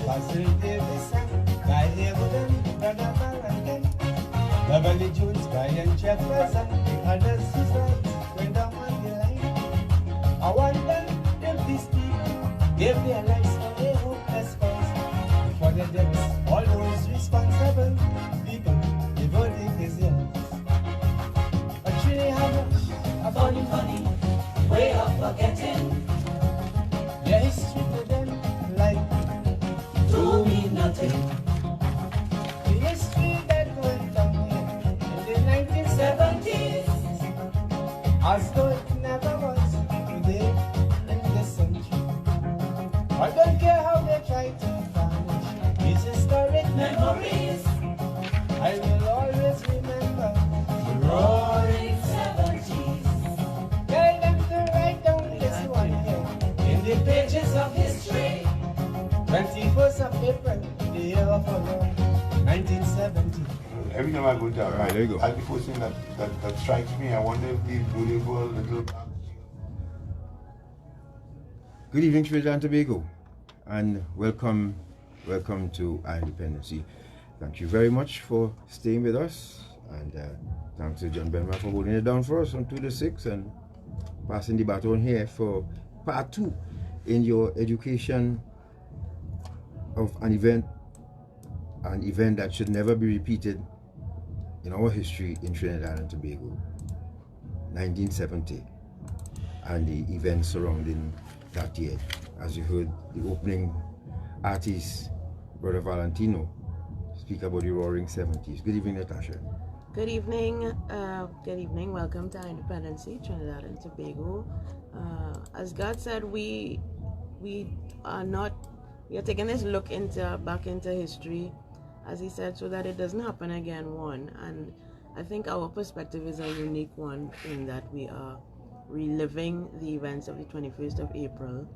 Basil Davison, Guy Hamilton, Brother Barrington, Beverly Jones, Brian Jefferson, the others whose lives went down on the line. I wonder if these people gave their lives for a hopeless cause. For the deaths, all those responsible people, the verdict is yours. But you have a funny way of forgetting your history to them, like to me nothing. The history that went on here in the 1970s, as though it never was today in this century. I don't care how they try to tarnish these historic memories. I will always remember the roaring 70s. Tell them to write down this one here in the pages of history. 21st of April, the year of our Lord, 1970. Every time I go down, Right, there you go. that's the first thing that strikes me. I wonder if these beautiful little. Good evening, Trinidad and Tobago, and welcome to our independency. Thank you very much for staying with us, and thanks to John Benma for holding it down for us from 2 to 6 and passing the baton here for part 2 in your education of an event that should never be repeated in our history in Trinidad and Tobago, 1970, and the events surrounding that year. As you heard the opening artist, Brother Valentino, speak about the roaring 70s. Good evening, Natasha. Good evening. Welcome to our independency, Trinidad and Tobago. As God said, we are taking this look back into history, as He said, so that it doesn't happen again. And I think our perspective is a unique one in that we are reliving the events of the 21st of April,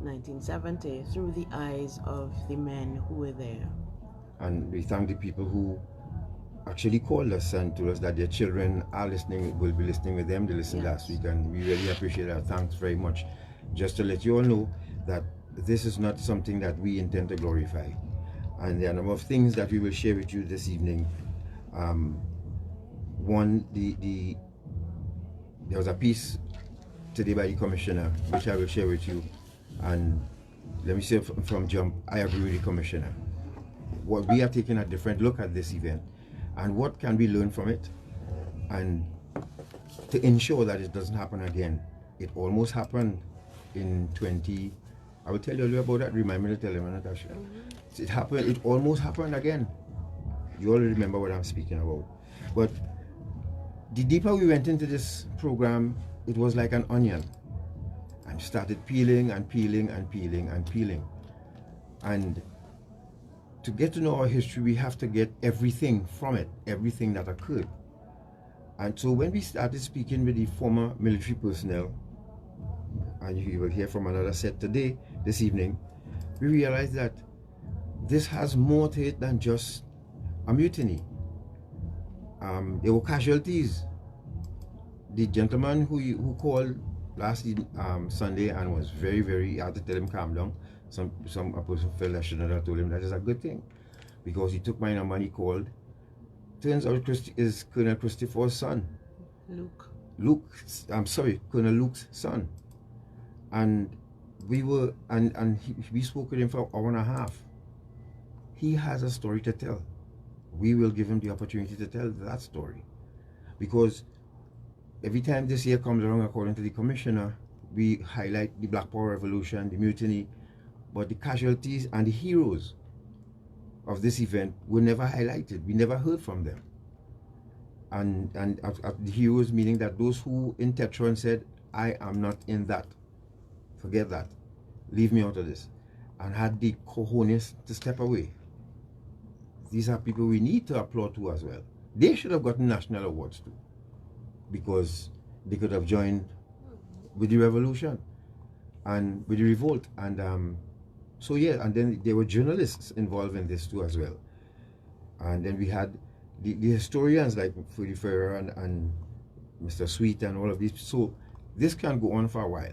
1970, through the eyes of the men who were there. And we thank the people who actually called us and told us that their children are listening, will be listening with them. They listened last week, and we really appreciate that. Thanks very much. Just to let you all know that this is not something that we intend to glorify. And there are a number of things that we will share with you this evening. One, there was a piece today by the commissioner, which I will share with you. And let me say from jump, I agree with the commissioner. What we are taking a different look at this event, and what can we learn from it, and to ensure that it doesn't happen again. It almost happened in 20. I will tell you a little about that. Remind me to tell you, Natasha. It almost happened again. You all remember what I'm speaking about. But the deeper we went into this program, it was like an onion, and started peeling and peeling and peeling and peeling. And to get to know our history, we have to get everything from it, everything that occurred. And so when we started speaking with the former military personnel, and you will hear from another set today, this evening, we realized that this has more to it than just a mutiny. There were casualties. The gentleman who called last Sunday and was very, very, I had to tell him calm down. A person felt I should not have told him that is a good thing, because he took my number and he called. Turns out is Colonel Christopher's son. Colonel Luke's son. And we spoke with him for an hour and a half. He has a story to tell. We will give him the opportunity to tell that story, because every time this year comes around, according to the commissioner, we highlight the Black Power Revolution, the mutiny, but the casualties and the heroes of this event were never highlighted. We never heard from them. And the heroes, meaning that those who in Tetron said, I am not in that. Forget that. Leave me out of this. And had the cojones to step away. These are people we need to applaud to as well. They should have gotten national awards too, because they could have joined with the revolution and with the revolt. And so yeah, and then there were journalists involved in this too as well. And then we had the historians like Freddie Ferrer and Mr. Sweet and all of these. So this can go on for a while.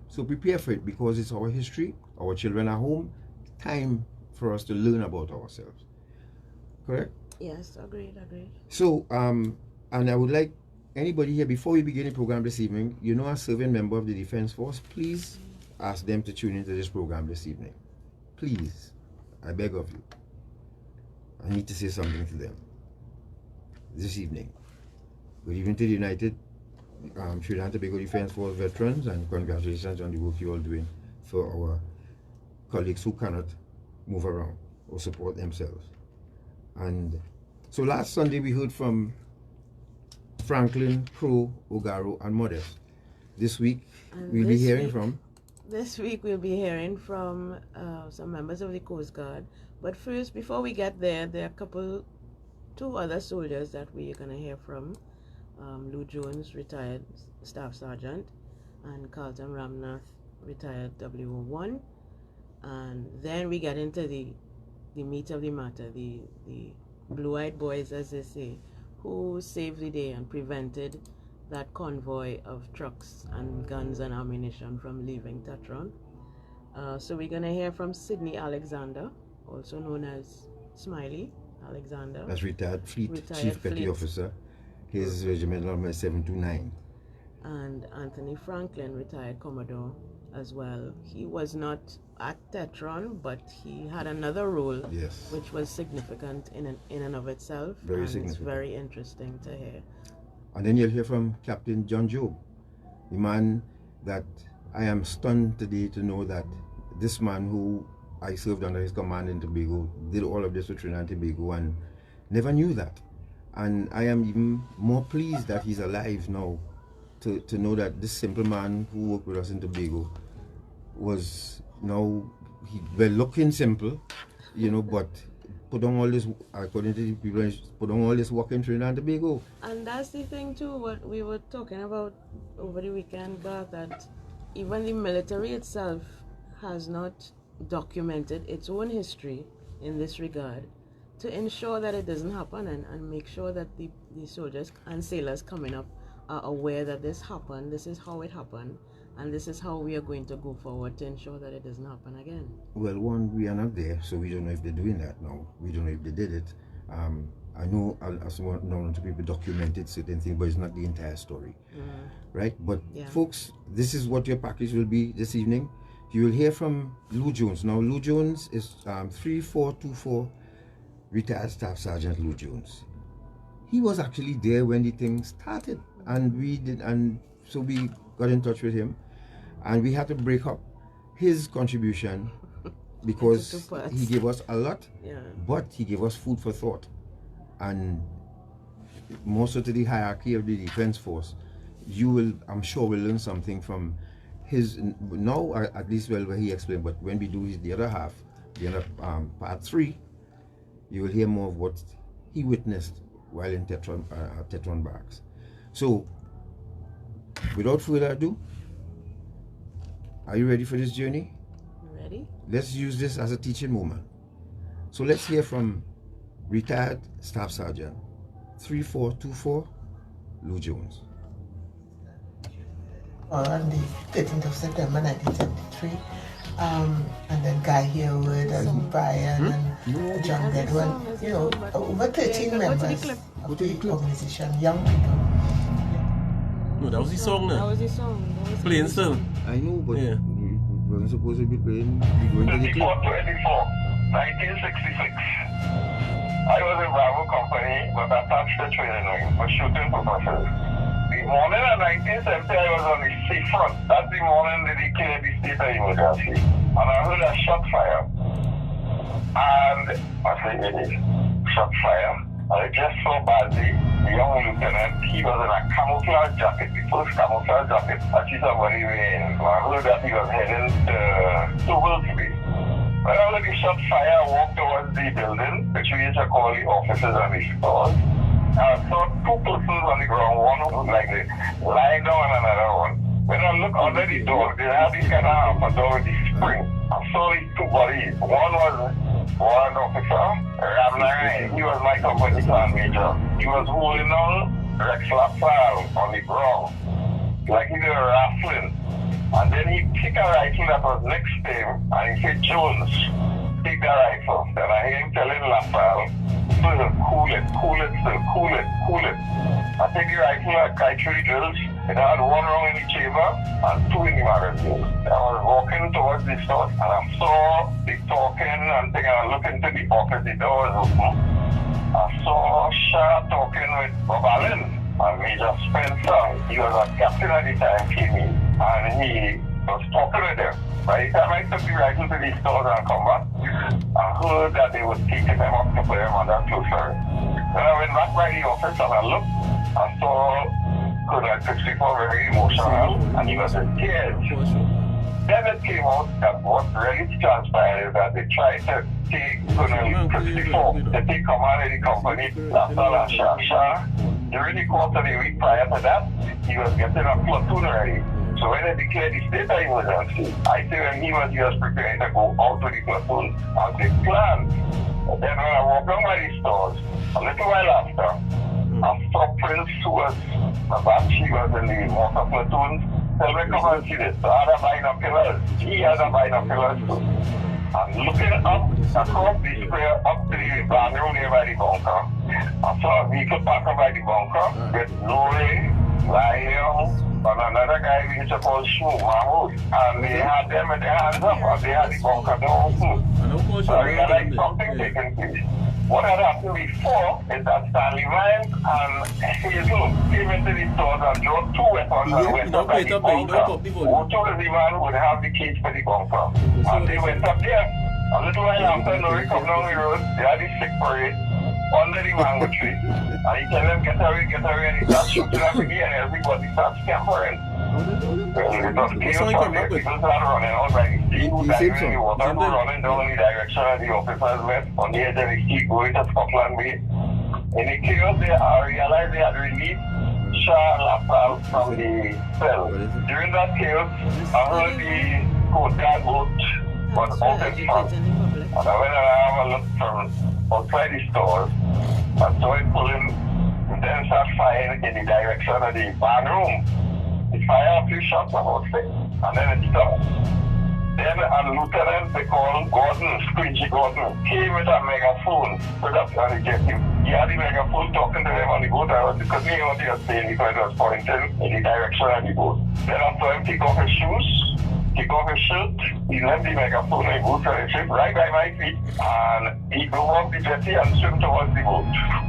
So prepare for it, because it's our history. Our children are home. Time for us to learn about ourselves. Correct? Yes, agreed. So, and I would like anybody here, before we begin the program this evening, you know, a serving member of the Defense Force, please ask them to tune into this program this evening. Please, I beg of you. I need to say something to them this evening. Good evening to the United Trinidad and Tobago Defense Force veterans, and congratulations on the work you're all doing for our colleagues who cannot move around or support themselves. And so last Sunday we heard from Franklin, Crow, Ogaro, and Modest. This week we'll be hearing from... This week we'll be hearing from some members of the Coast Guard. But first, before we get there, there are two other soldiers that we're going to hear from. Lou Jones, retired Staff Sergeant, and Carlton Ramnath, retired WO1. And then we get into the meat of the matter, the blue-eyed boys, as they say, who saved the day and prevented that convoy of trucks and guns and ammunition from leaving Tetron. So we're going to hear from Sidney Alexander, also known as Smiley Alexander. As retired Chief Petty Officer. His regiment number is 729. And Anthony Franklin, retired Commodore as well. He was not at Tetron, but he had another role, yes, which was significant in and of itself. Very significant. It's very interesting to hear. And then you'll hear from Captain John Job, the man that I am stunned today to know that this man who I served under his command in Tobago did all of this with Trinidad and Tobago and never knew that. And I am even more pleased that he's alive now to know that this simple man who worked with us in Tobago was now, well, looking simple, you know, but put on all this, according to the people, put on all this work in Trinidad and Tobago. And that's the thing too, what we were talking about over the weekend, Garth, that even the military itself has not documented its own history in this regard to ensure that it doesn't happen and make sure that the soldiers and sailors coming up are aware that this happened, this is how it happened, and this is how we are going to go forward to ensure that it doesn't happen again. Well, one, we are not there, so we don't know if they're doing that now. We don't know if they did it. I know as one people documented certain things, but it's not the entire story, right? But folks, this is what your package will be this evening. You will hear from Lou Jones. Now, Lou Jones is 3424 retired Staff Sergeant Lou Jones. He was actually there when the thing started, and so we got in touch with him, and we had to break up his contribution because he gave us a lot, but he gave us food for thought, and more so to the hierarchy of the Defense Force. You will, I'm sure, will learn something from his, now at least, well, where he explained, but when we do the other half, the other part 3, you will hear more of what he witnessed while in Tetron barracks. So, without further ado, are you ready for this journey? Ready? Let's use this as a teaching moment. So let's hear from retired Staff Sergeant 3424 Lou Jones. On the 13th of September 1973, and then Guy Harewood and Brian and John Bedwell, you know, over 13 members of the organization, young people. No, that was the song now. That was the song. Playing still. I know, but yeah, we wasn't supposed to be playing. We going to the clip. 1966. I was in Bravo Company, but attached to training wing for shooting purposes. The morning of 1970, I was on the seafront. That's the morning they declared the state of emergency. And I heard a shot fire. And I said, it is shot fire. And I just saw badly the young lieutenant. He was in a camouflage jacket, the first camouflage jacket I see somebody wearing. So I heard that he was heading to Wilkesby. When I heard the shot fire, I walked towards the building, which we used to call the offices and the stores. I saw 2 persons on the ground, one was like this, lying down and another one. When I looked under the door, they had this kind of a door with the spring. I saw these 2 bodies. One was Warrant Officer Ramnath. He was my company command major. He was holding on Rex LaSalle on the ground, like he was wrestling. And then he picked a rifle that was next to him, and he said, Jones. take the rifle. Then I hear him telling LaSalle, sir, cool it, sir, cool it. I take the rifle, I carry 3 drills. It had 1 round in the chamber and 2 in the magazine. I was walking towards the store and I saw the talking and thing, and I looked into the office, the door was open. I saw Shah talking with Bob Allen and Major Spencer. He was a captain at the time, came in, and he was talking with them. By the time I took the rifle to the stores and come back, I heard that they were taking them up to put them under closer. When I went back by the office and I looked, I saw Colonel 64 very emotional and he was in tears. Then it came out that what really transpired is that they tried to take Colonel 64 to take command of the company, LaSalle and Shah. During the course of the week prior to that, he was getting a platoon ready. So when they declared the state of emergency, I say when he was preparing to go out to the platoon as they planned. Then when I walked down by the stores, a little while after, I saw Prince who was she was in the motor platoon. Tell me, come and see this. So I had a binoculars. He had a binoculars too. I'm looking up across the square up to the barn room near by the bunker. I saw a vehicle parked by the bunker with Lori, Lion, and another guy we used to call Shmoo, Mahmoud. And they had them with their hands up and they had the bunker door open. So I realized something taking place. What had happened before is that Stanley Vines and Hazel came into the stores and drove 2 weapons and went up by the bunker. Who told the man would have the keys for the bunker. And they went up there. A little while after, Lori come down the road, they had the sick parade under the mango tree. And he tell them, get away, and he starts shooting at me and everybody starts scampering. It was chaos out there. People started running out by the sea, diving in the water, running down in the direction of the officers left on the edge of the sea, going to Scotland Bay. In the chaos there, I realized they had released Shah and LaSalle from the cell. During that chaos, I heard the Coast Guard boat was out in front. And I went and I have a look from outside the stores. I saw it pulling, and then start firing in the direction of the barn room. It fired a few shots about 6, and then it stopped. Then a lieutenant they called Gordon, Squidgy Gordon, came with a megaphone put up on the jetty. He had the megaphone talking to them on the boat. I couldn't hear what he was saying because it was pointing in the direction of the boat. Then I saw him take off his shoes, take off his shirt, he left the megaphone and boots on his ship right by my feet, and he drove off the jetty and swam towards the boat.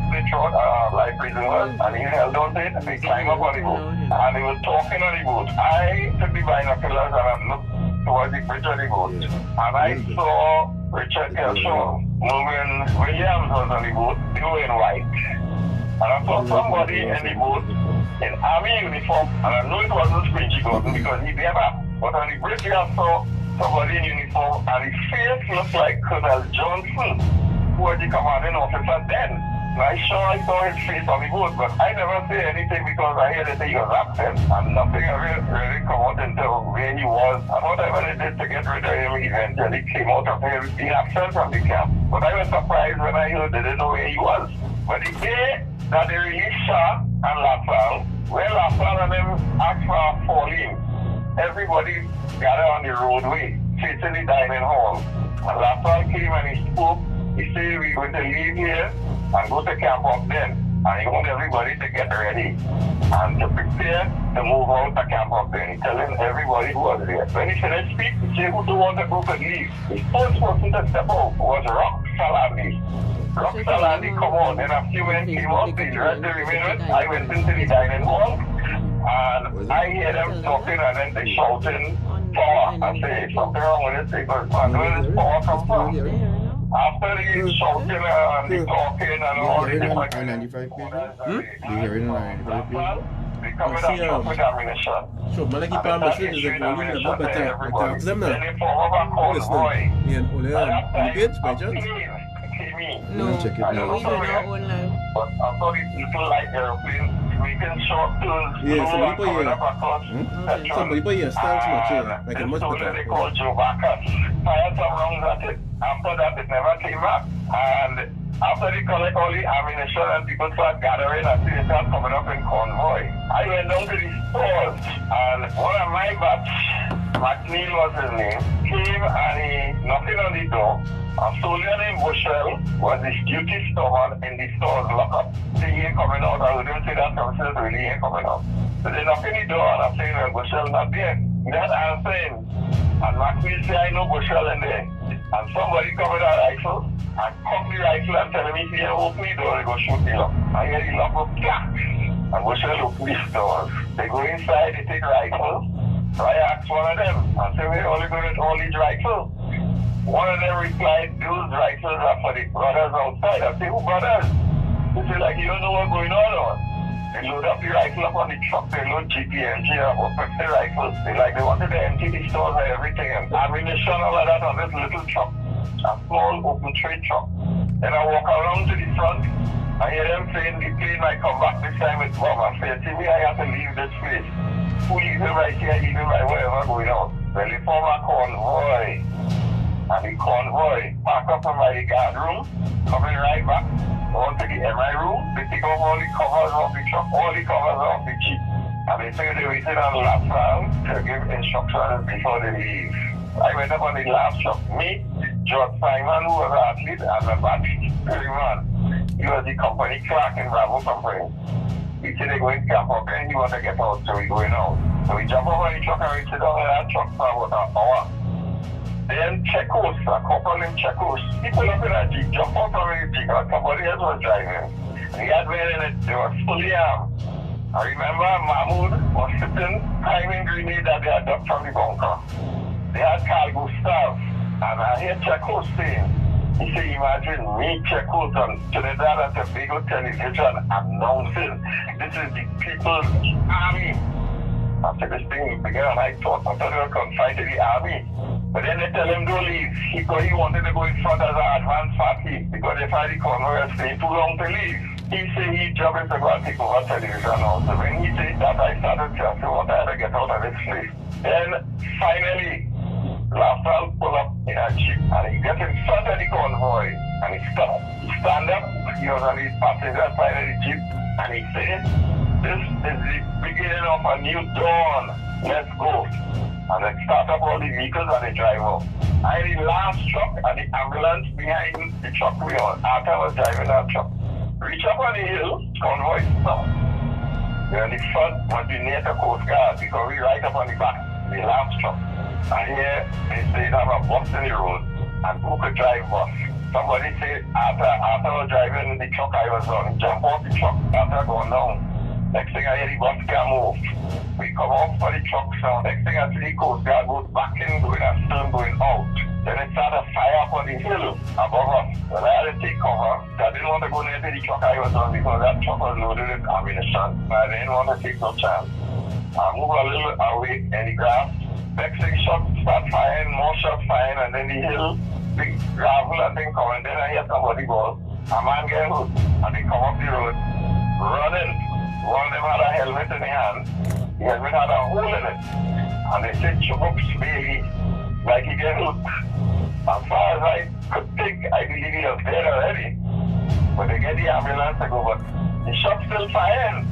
They shot life prisoners and he held on to it and they climbed up on the boat. And they were talking on the boat. I took the binoculars and I looked towards the bridge of the boat. And I saw Richard Kershaw, Norman Williams was on the boat, they were in white. And I saw somebody in the boat in army uniform, and I knew it wasn't Squidgy Gordon because he never. But on the bridge I saw somebody in uniform and his face looked like Colonel Johnson, who was the commanding officer then. And I saw his face on the boat, but I never say anything because I heard that he was absent and nothing really come out until where he was. And whatever they did to get rid of him eventually came out of him being absent from the camp. But I was surprised when I heard they didn't know where he was. But the day that they released Shah and LaSalle, when LaSalle and them asked for a falling, everybody gathered on the roadway, facing the dining hall. And LaSalle came and he spoke. He said, we're going to leave here and go to camp up then. And he wanted everybody to get ready and to prepare to move out to camp up then. He telling everybody who was there. When he finished speaking, he said, who do want to go could leave? The first person to step out was Rock Salami. Rock Salami come on. Then a few men came up, they dressed the remainder. I went into the dining hall. And I hear them talking and then they shouting, power. I say, something wrong with this because where does power come from? After the shouting and the talking and all the different things, they come with a truck with ammunition. Sure, man, keep on machine is a goal in the better. Them Then now. they form a convoy. No, Check it we now. don't own now. But I thought it little like airplane, making short turns, Yeah, so slow and people coming here- up across Petron. Some people here stands much, like a And much so better. they called Joe Bacchus. Fired some rounds at it. After that, it never came back. And after they collect all the ammunition and people start gathering and they start coming up in convoy, I went down to the stores and one of my batch, McNeil was his name, came and he knocking on the door. A soldier named Bushell was his duty storeman in the store's lockup. So he ain't coming out. I wouldn't say that himself, really ain't coming out. So they knock on the door and I'm saying, well, Bushell not there. That answering. And Maxwell say, I know Bushell in there. And somebody come with a rifle and cock the rifle and tell me, if you open the door, they go shoot the lock. I hear the lock go clack. And Bushell open the doors. They go inside, they take rifles. So I asked one of them, I said, we're only going to all these rifles. One of them replied, those rifles are for the brothers outside. I said, who brothers? They say, like, you don't know what's going on or? They load up the rifle up on the truck, they load GPMG up, put the rifles. They wanted to empty the stores and everything, and ammunition, all of that on this little truck. A small open tray truck. Then I walk around to the front, I hear them saying the plane might come back this time with bomb. I say, see me, I have to leave this place. Who leave him right here, leave him right wherever going on. Well, they form a convoy. And the convoy park up in my guard room, coming right back on to the MI room. They take off all the covers off the truck, all the covers off the Jeep. And they say they waited on the last round to give instructions before they leave. I went up on the last truck. Me, George Simon, who was an athlete, and my batch man. He was the company clerk in Bravo Company. He said they're going to camp up and he wanted to get out, so we're going out. So we jump over the truck and we sit down in that truck for about an hour. Then Chekos, a couple named Chekos, he pulled up in a Jeep, jumped out from his Jeep, and somebody else was driving. And he had men in it, they were fully armed. I remember Mahmoud was sitting, timing grenade that they had dumped from the bunker. They had Carl Gustav, and I hear Chekos saying, he said, imagine me, Chekos, on Trinidad and Tobago television announcing, this is the People's Army. After this thing began, I thought they were confined to the army. But then they tell him don't leave. He wanted to go in front as an advance party because they find the convoy was staying too long to leave. He said his job is to go and take over television also. When he said that, I started to say, what I had to get out of this place. Then finally, Lafal pull up in a Jeep and he gets in front of the convoy and he stopped. He stand up, he was on his passenger side of the Jeep and he said, this is the beginning of a new dawn. Let's go. And they start up all the vehicles and they drive off. I had the last truck and the ambulance behind the truck we on. After I was driving that truck. Reach up on the hill, convoy stop. Then the front was the near the Coast Guard because we right up on the back, the last truck. And here they say they have a bus in the road and who could drive bus? Somebody said after I was driving the truck I was on, jump off the truck after going down. Next thing I hear the bus can move. We come off for the truck sound. Next thing I see the Coast Guard goes back in, going and still going out. Then it started a fire up on the hill above us. Well, I had to take cover. I didn't want to go near to the truck I was on because that truck was loaded with ammunition. I didn't want to take no chance. I move a little away in the grass. Next thing shots start firing, more shots firing, and then the hill, big gravel and thing coming. Then I hear somebody go, a man get hooked, and they come up the road, running. One of them had a helmet in the hand. The helmet had a hole in it. And they said, "Chubbups, baby," like he get hooked. As far as I could think, I believe he was dead already. But they get the ambulance to go, but the shot still firing.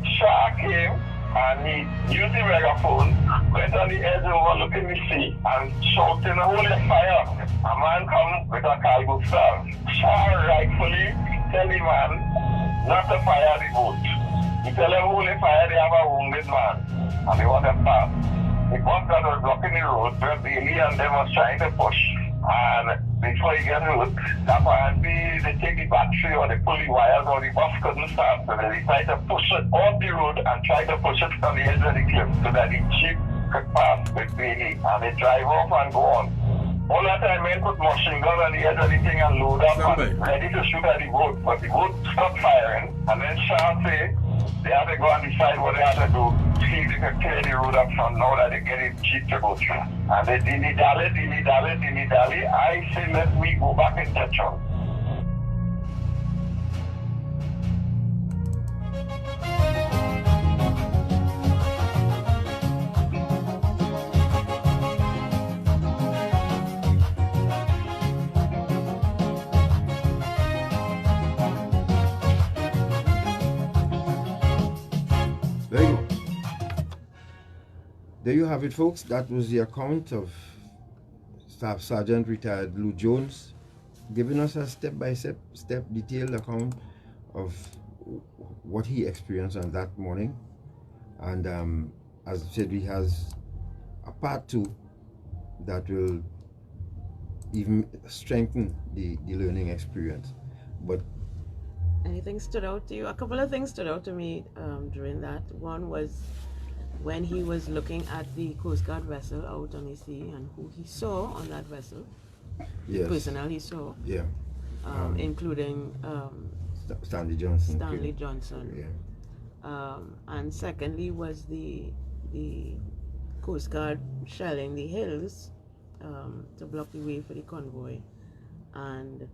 Shah came and he used the megaphone, went on the edge overlooking the sea and shouting, "Holy fire!" A man come with a Carl Gustav. Shah rightfully tell the man not to fire the boat. He tell them holy fire, they have a wounded man and they want them pass. The bus that was blocking the road, where Bailey and them was trying to push. And before he get hooked, apparently they take the battery or they pull the wires or the bus couldn't start. So they decide to push it off the road and try to push it on the edge of the cliff so that the Jeep could pass with Bailey. And they drive off and go on. All that time, men put machine gun on the edge of the thing and load up and ready to shoot at the boat. But the boat stopped firing. And then Shah say they had to go and decide what they had to do. See if they could clear the road up from now that they get it cheap to go through. And they dilly-dally. I say, let me go back and touch on. Very good. There you have it, folks. That was the account of Staff Sergeant retired Lou Jones, giving us a step-by-step detailed account of what he experienced on that morning. And as I said, he has a part 2 that will even strengthen the learning experience. But anything stood out to you? A couple of things stood out to me during that. One was when he was looking at the Coast Guard vessel out on the sea and who he saw on that vessel. yes, Personnel he saw, yeah, including Stanley Johnson. Stanley Johnson. Yeah. And secondly was the Coast Guard shelling the hills to block the way for the convoy, and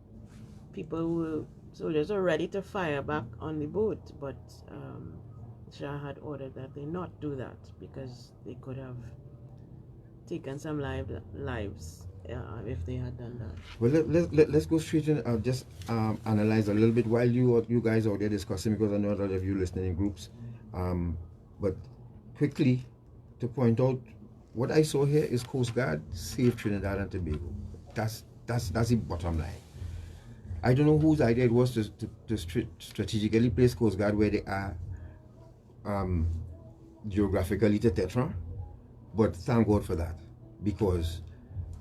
soldiers were ready to fire back on the boat, but Shah had ordered that they not do that because they could have taken some lives if they had done that. Well, let's go straight in and just analyze a little bit while you guys are there discussing, because I know a lot of you listening in groups. But quickly to point out, what I saw here is Coast Guard save Trinidad and Tobago. That's the bottom line. I don't know whose idea it was to strategically place Coast Guard where they are geographically to Tetra, but thank God for that,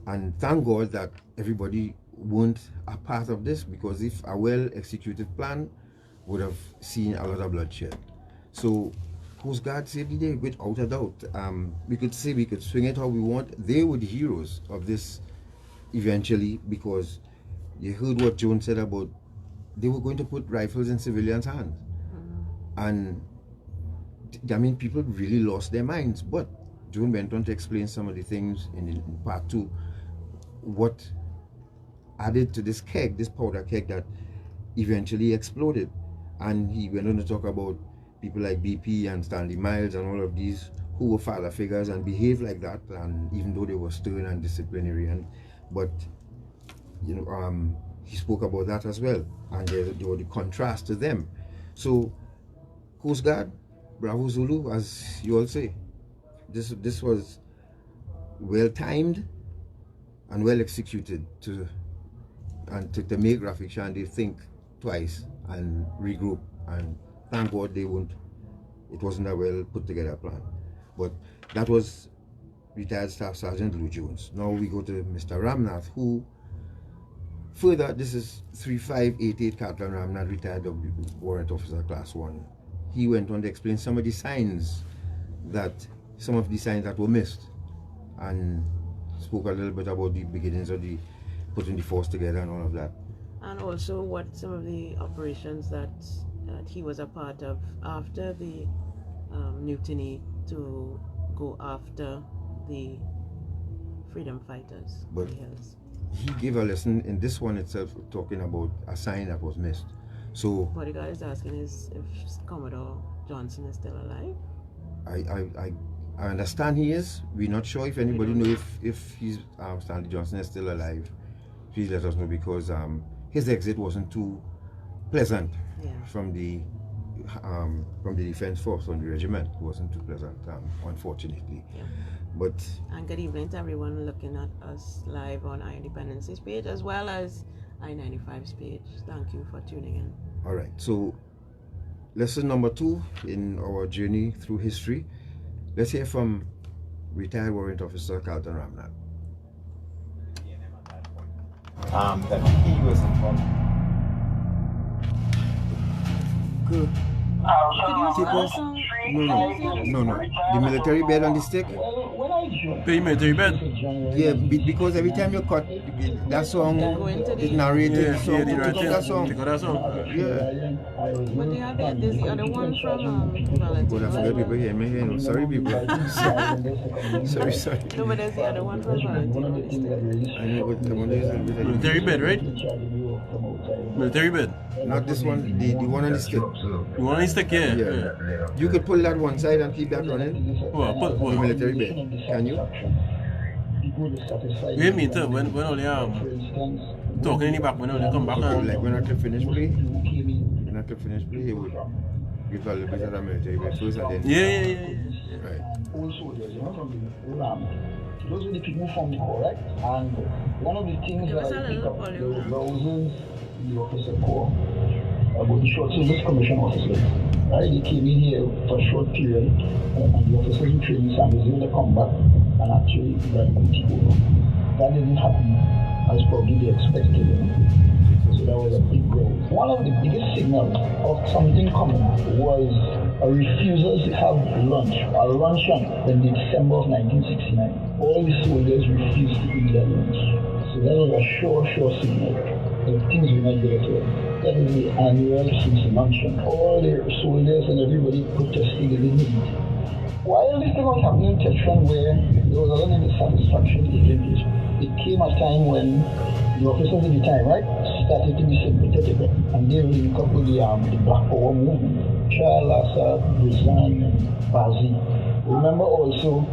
and thank God that everybody weren't a part of this, because if a well executed plan would have seen a lot of bloodshed. So Coast Guard saved the day without a doubt. We could swing it how we want. They were the heroes of this eventually, because you heard what Joan said about they were going to put rifles in civilians' hands. And I mean, people really lost their minds. But Joan went on to explain some of the things in part 2, what added to this powder keg that eventually exploded. And he went on to talk about people like BP and Stanley Miles and all of these who were father figures and behaved like that, and even though they were stern and disciplinary, but you know, he spoke about that as well, and there were the contrast to them. So Coast Guard, Bravo Zulu, as you all say, this was well timed and well executed to make Rafik Shandi think twice and regroup, and thank God it wasn't a well put together plan. But that was retired Staff Sergeant Lou Jones. Now we go to Mr. Ramnath, who further, this is 3588 Carlton Ramnath, retired Warrant Officer Class 1. He went on to explain some of the signs that were missed, and spoke a little bit about the beginnings of the putting the force together and all of that. And also what some of the operations that he was a part of after the mutiny to go after the freedom fighters. But he gave a lesson in this one itself, talking about a sign that was missed. So what the guy is asking is if Commodore Johnson is still alive. I understand he is. We're not sure if anybody knows if he's Stanley Johnson is still alive. Please let us know, because his exit wasn't too pleasant. From the defense force on the regiment. It wasn't too pleasant, unfortunately. But and good evening to everyone looking at us live on iIndependence's page as well as I-95's page. Thank you for tuning in. All right, so lesson number 2 in our journey through history. Let's hear from retired Warrant Officer Carlton Ramnath. That he was involved. Good. No. The military bed on the stick? The military bed? Yeah, because every time you cut that song, it narrated. So yeah, that song. Yeah. But there's the other one from Valentine. But I forget people hear me here. No. Sorry, people. sorry. No, but there's the other one from Valentine on the stick. I know what the one is. Military bed, right? Military bed. Not this one, the one on the stick. The one on the stick, yeah. You could pull that one side and keep that running. What? The military bed. Can you? You hear me too? When all the talking in the back, when all they come back and... Like when I could finish play, he would give a little bit of the military bed first and then... Yeah. Right. those were the people who formed the corps, right? And one of the things that I picked up, there were thousands in the officer corps about the short service commission officers. Right? They came in here for a short period, and the officers in training samples, they would come back and actually take over. That didn't happen as probably they expected. You know? So that was a big growth. One of the biggest signals of something coming was a refusal to have lunch, a luncheon in December of 1969. All the soldiers refused to eat their lunch. So that was a sure signal that things were not good at all. That is the annual Christmas luncheon. All the soldiers and everybody protesting they didn't eat. While this thing was happening in Tetron, where there was a lot of dissatisfaction taking place, it came a time when the officers at the time, right, started to be sympathetic, and they linked up with the Black Power movement. Charles Assad, Brizan, and Bazi. Remember also,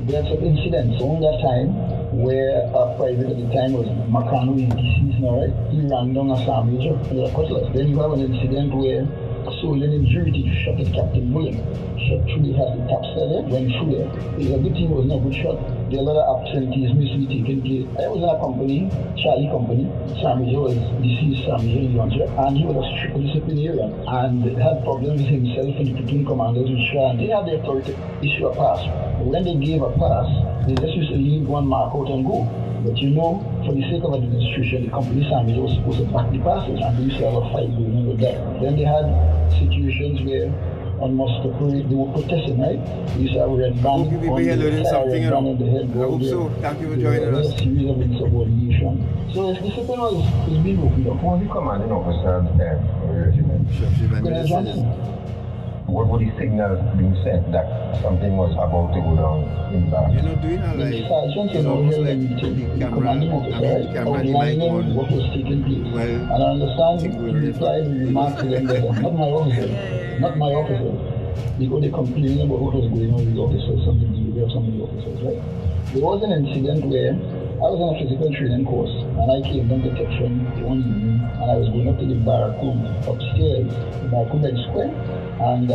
there had some incidents around that time where a private at the time was Makano, is deceased now, right? He ran down a sandwich with a cutlass. Then you have an incident where a soldier in duty shot at Captain William. Shot through the hat, the top there, went through there. It's a good thing it was not a good shot. There are a lot of absentees mostly taking place. I was in a company, Charlie Company. Samija was deceased, Samija Yonja, and he was a strict disciplinarian and had problems with himself and the platoon commanders with Shah. They had the authority to issue a pass. But when they gave a pass, they just used to leave one mark out and go. But you know, for the sake of administration, the company Samija was supposed to back the passes, and they used to have a fight going on with that. Then they had situations where almost they were protesting, right? We used to have a red band on the side, red band on the head. I hope so. Thank you for joining us. A series of insubordination. So if discipline was being broken up. Who was the commanding officer at the time of the regiment? Colonel Johnson. What were the signals being sent that something was about to go down in that? You're not doing that like, it's almost like the camera, outlining what was taking place. Well, and I understand he replied with remarks to them that not my officers, not my officers, because they complained about what was going on with the officers, some of the behavior of some of the officers, right? There was an incident where I was on a physical training course, and I came down to Tetron one evening, and I was going up to the barrack room upstairs, the barrack room by the square. And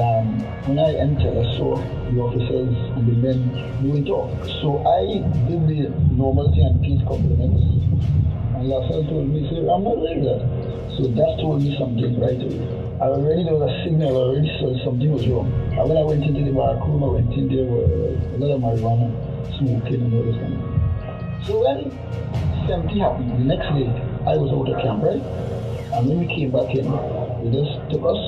when I entered, I saw the officers and the men doing talk. So I did the normal thing and paid compliments. And Lassell told me, "Sir, I'm not like that." So that told me something right away. There was a signal, I already saw something was wrong. And when I went into the barrack room, I went in there were a lot of marijuana, smoking and all this kind of thing. So when 70 happened, the next day, I was out of camp, right? And when we came back in, they just took us,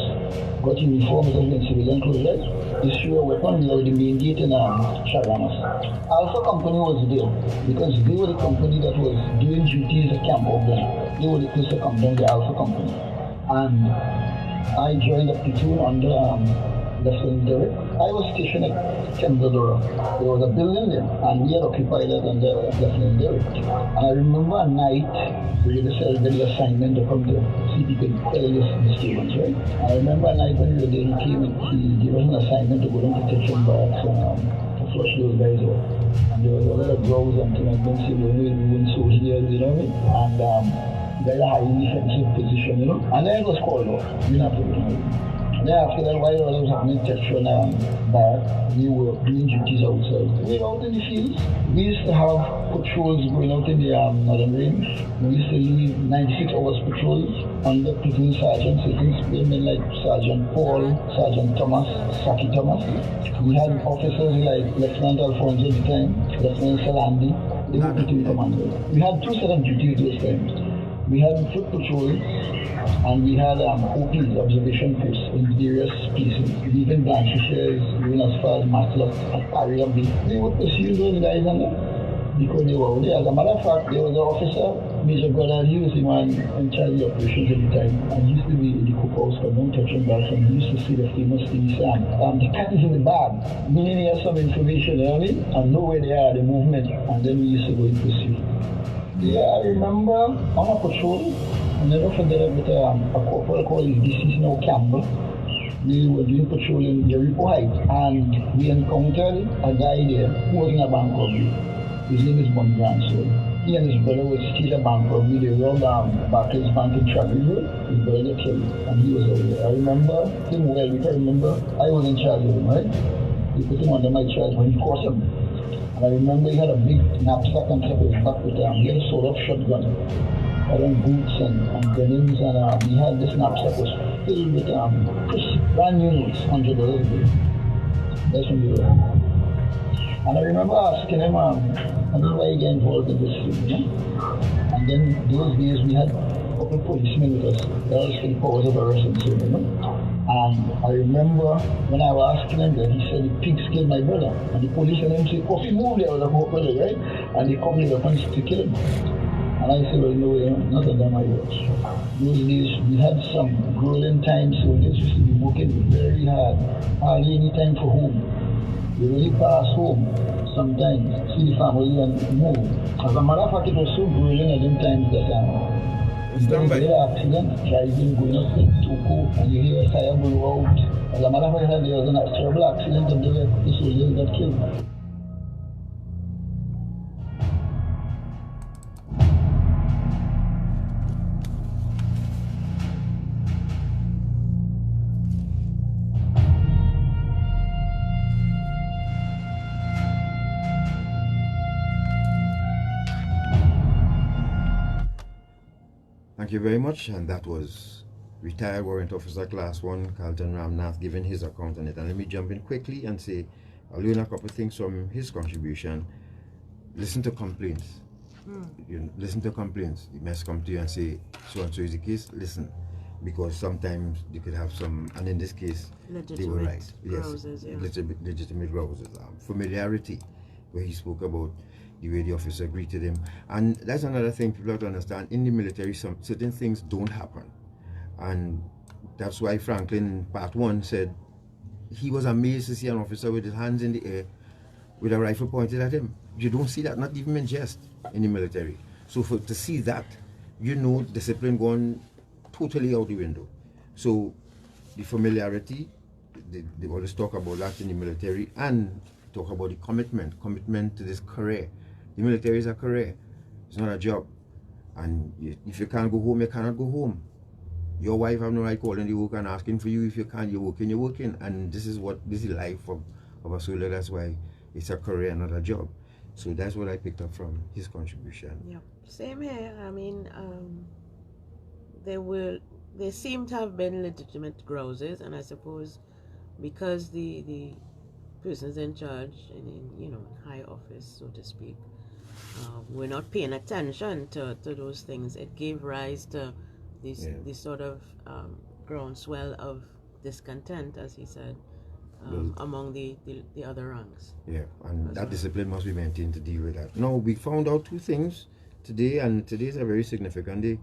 got uniforms and civilian clothes, right? Issue a weapon, we were the main gate in Chagamas. Alpha Company was there, because they were the company that was doing duties at Camp Auburn. They were the first to come down, the Alpha Company. And I joined a platoon under Lieutenant Derrick. I was stationed at Tembladora. There was a building there, and we had occupied it under Lieutenant Derrick. And I remember a night, we decided the assignment to come there, see if he could quell this disturbance, right? And I remember a night when we were there, he came and he gave us an assignment to go down to Tetron Barracks and to flush those guys out. And there was a lot of growls and things, and then say, we weren't so here, you know what I mean? And very highly defensive position, you know? And then it was called off. We didn't have to go. And then after that, while I was happening in Tetron Barrack, we were doing duties outside. We were out in the fields. We used to have patrols going out in the northern range. We used to leave 96 hours patrols under platoon sergeants. So things men like Sergeant Paul, Sergeant Thomas, Saki Thomas. We had officers like Lieutenant Alfonso at the time, Lieutenant Salandi. They were platoon commanders. We had two set of duties those times. We had foot patrols and we had OPs, observation posts, in various places. Even Blanchishes, even as far as Matlock, at Area B. They would pursue those guys on there because they were there. As a matter of fact, there was an officer, Major Goddard, he was the man in charge of the operations at the time, and he used to be in the cookhouse for no touching back, and he used to say the famous thing, the cat is in the bag, meaning he has some information, you know what I mean? And know where they are, the movement, and then we used to go in pursuit. Yeah, I remember on a patrol, I never forget it, with a corporal called his deceased now Campbell. We were doing patrol in Jericho Heights, and we encountered a guy there who was in a bank robbery. His name is Bon Bransford. He and his brother were still a bank robbery. They robbed Barclays Bank in Travis Road. His brother got killed, and he was over there. I remember him well, because I remember I was in charge of him, right? He put him under my charge when he caught him. And I remember he had a big knapsack on top of his back with he had a sort of shotgun, and boots and denims, and he had this knapsack was filled with brand new notes, $100 bill. That's when we were. And I remember asking him, I don't know why he got involved in this thing, you know? And then those days we had a couple of policemen with us, they all still powers of arrest and so, you know? And I remember when I was asking him that, he said the pigs killed my brother. And the police and him said, Coffee, move there, I was like, brother, right? And they covered up and to kill him. And I said, well, no, not of them I watch. Those days we had some grueling times, so this used to be working very hard. Hardly any time for home. We really pass home sometimes, see the family and move. As a matter of fact, it was so grueling at them times that there was an accident, driving, going up to Toko, and you hear a fire blow out. As a matter of fact, there was a terrible accident and the soldiers got killed. Thank you very much, and that was retired Warrant Officer Class 1 Carlton Ramnath giving his account on it. And let me jump in quickly and say I'll learn a couple of things from his contribution. Listen to complaints. You know, listen to complaints. It must come to you and say so and so is the case. Listen, because sometimes you could have some, and in this case they were right. Browsers, yes, legitimate browsers. Familiarity, where he spoke about the way the officer greeted him. And that's another thing people have to understand. In the military, certain things don't happen. And that's why Franklin in part 1 said he was amazed to see an officer with his hands in the air with a rifle pointed at him. You don't see that, not even in jest, in the military. So to see that, you know, discipline gone totally out the window. So the familiarity, they always talk about that in the military, and talk about the commitment to this career. The military is a career, it's not a job. And if you can't go home, you cannot go home. Your wife have no right calling you work and asking for you. If you can't, you're working. And this is life of a soldier. That's why it's a career, not a job. So that's what I picked up from his contribution. Yeah, same here. I mean, there seem to have been legitimate grouses, and I suppose because the persons in charge in high office, so to speak, we're not paying attention to those things. It gave rise to this sort of groundswell of discontent, as he said, among the other ranks. Yeah, and that discipline must be maintained to deal with that. Now, we found out 2 things today, and today is a very significant day.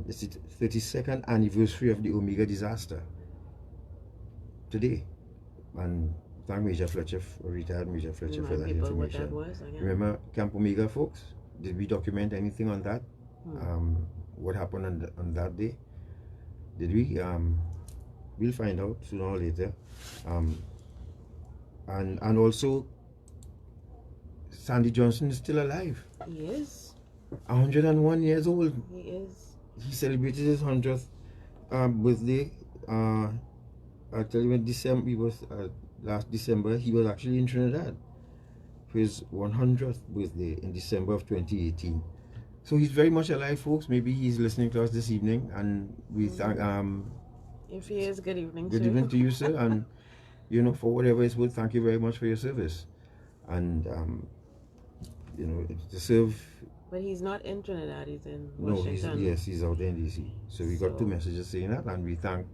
It's the 32nd anniversary of the Omega disaster today. And thank Major Fletcher, retired Major Fletcher, for that information. Remember Camp Omega, folks? Did we document anything on that? What happened on that day? Did we? We'll find out sooner or later. And also, Sandy Johnson is still alive. He is. 101 years old. He is. He celebrated his 100th birthday. I tell you, in December, he was last December. He was actually in Trinidad for his 100th birthday in December of 2018. So he's very much alive, folks. Maybe he's listening to us this evening, and we thank if he is, good evening. Good evening to you, sir. And for whatever it's worth, thank you very much for your service. And to serve. But he's not in Trinidad. He's in Washington. No, he's out in DC. So we got 2 messages saying that, and we thank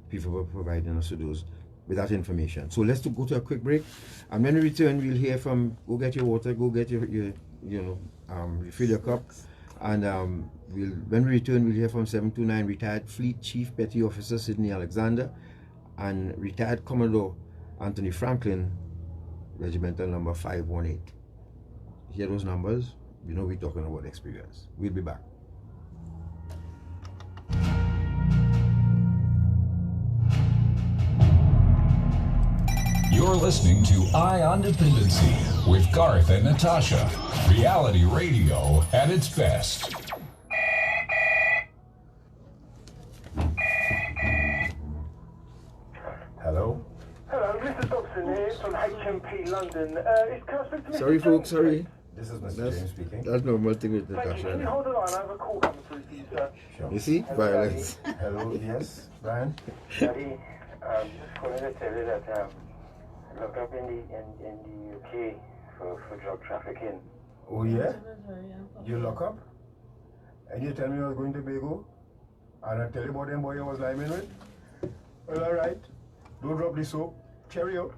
people for providing us with that information. So let's go to a quick break, and when we return, we'll hear from. Go get your water. Go get your refill your cup. And when we return, we'll hear from 729 retired Fleet Chief Petty Officer Sidney Alexander and retired Commodore Anthony Franklin, Regimental number 518. Hear those numbers? We're talking about experience. We'll be back. You're listening to Eye on Dependency with Garth and Natasha. Reality radio at its best. Hello? Hello, Mr. Dobson here from HM MP London. Can I speak to Mr. Sorry, folks, James, sorry. This is Mr. James speaking. That's normal thing with Thank you. Can you Natasha. hold the line? I have a call coming through to you, sir. Sure. You see? Violence. Hello, yes, Brian? Daddy, just calling to tell you that look up in the UK for drug trafficking. Oh, yeah? You lock up? And you tell me I was going to Bago? And I tell you about them boy I was liming with? Well, alright. Don't drop the soap. Cheerio.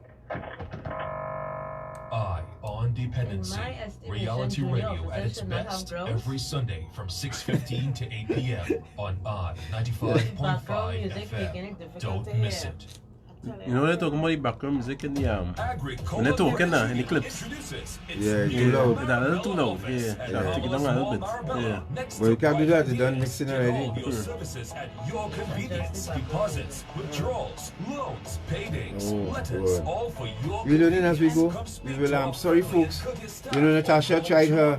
Eye on Dependency, reality radio at its best, every Sunday from 6:15 to 8 p.m. on Odd 95.5 FM. Don't miss it. You know they're talking about the background music in the when they're talking now in the clips. Yeah, too loud. It's a little too loud. Yeah, take it down a little bit. Yeah. Well, you can't do that. It's done mixing already. Your services at your convenience. Deposits, withdrawals, loans, paydays, letters, all for your We're learning as we go. We will. Sorry, folks. You know, Natasha tried her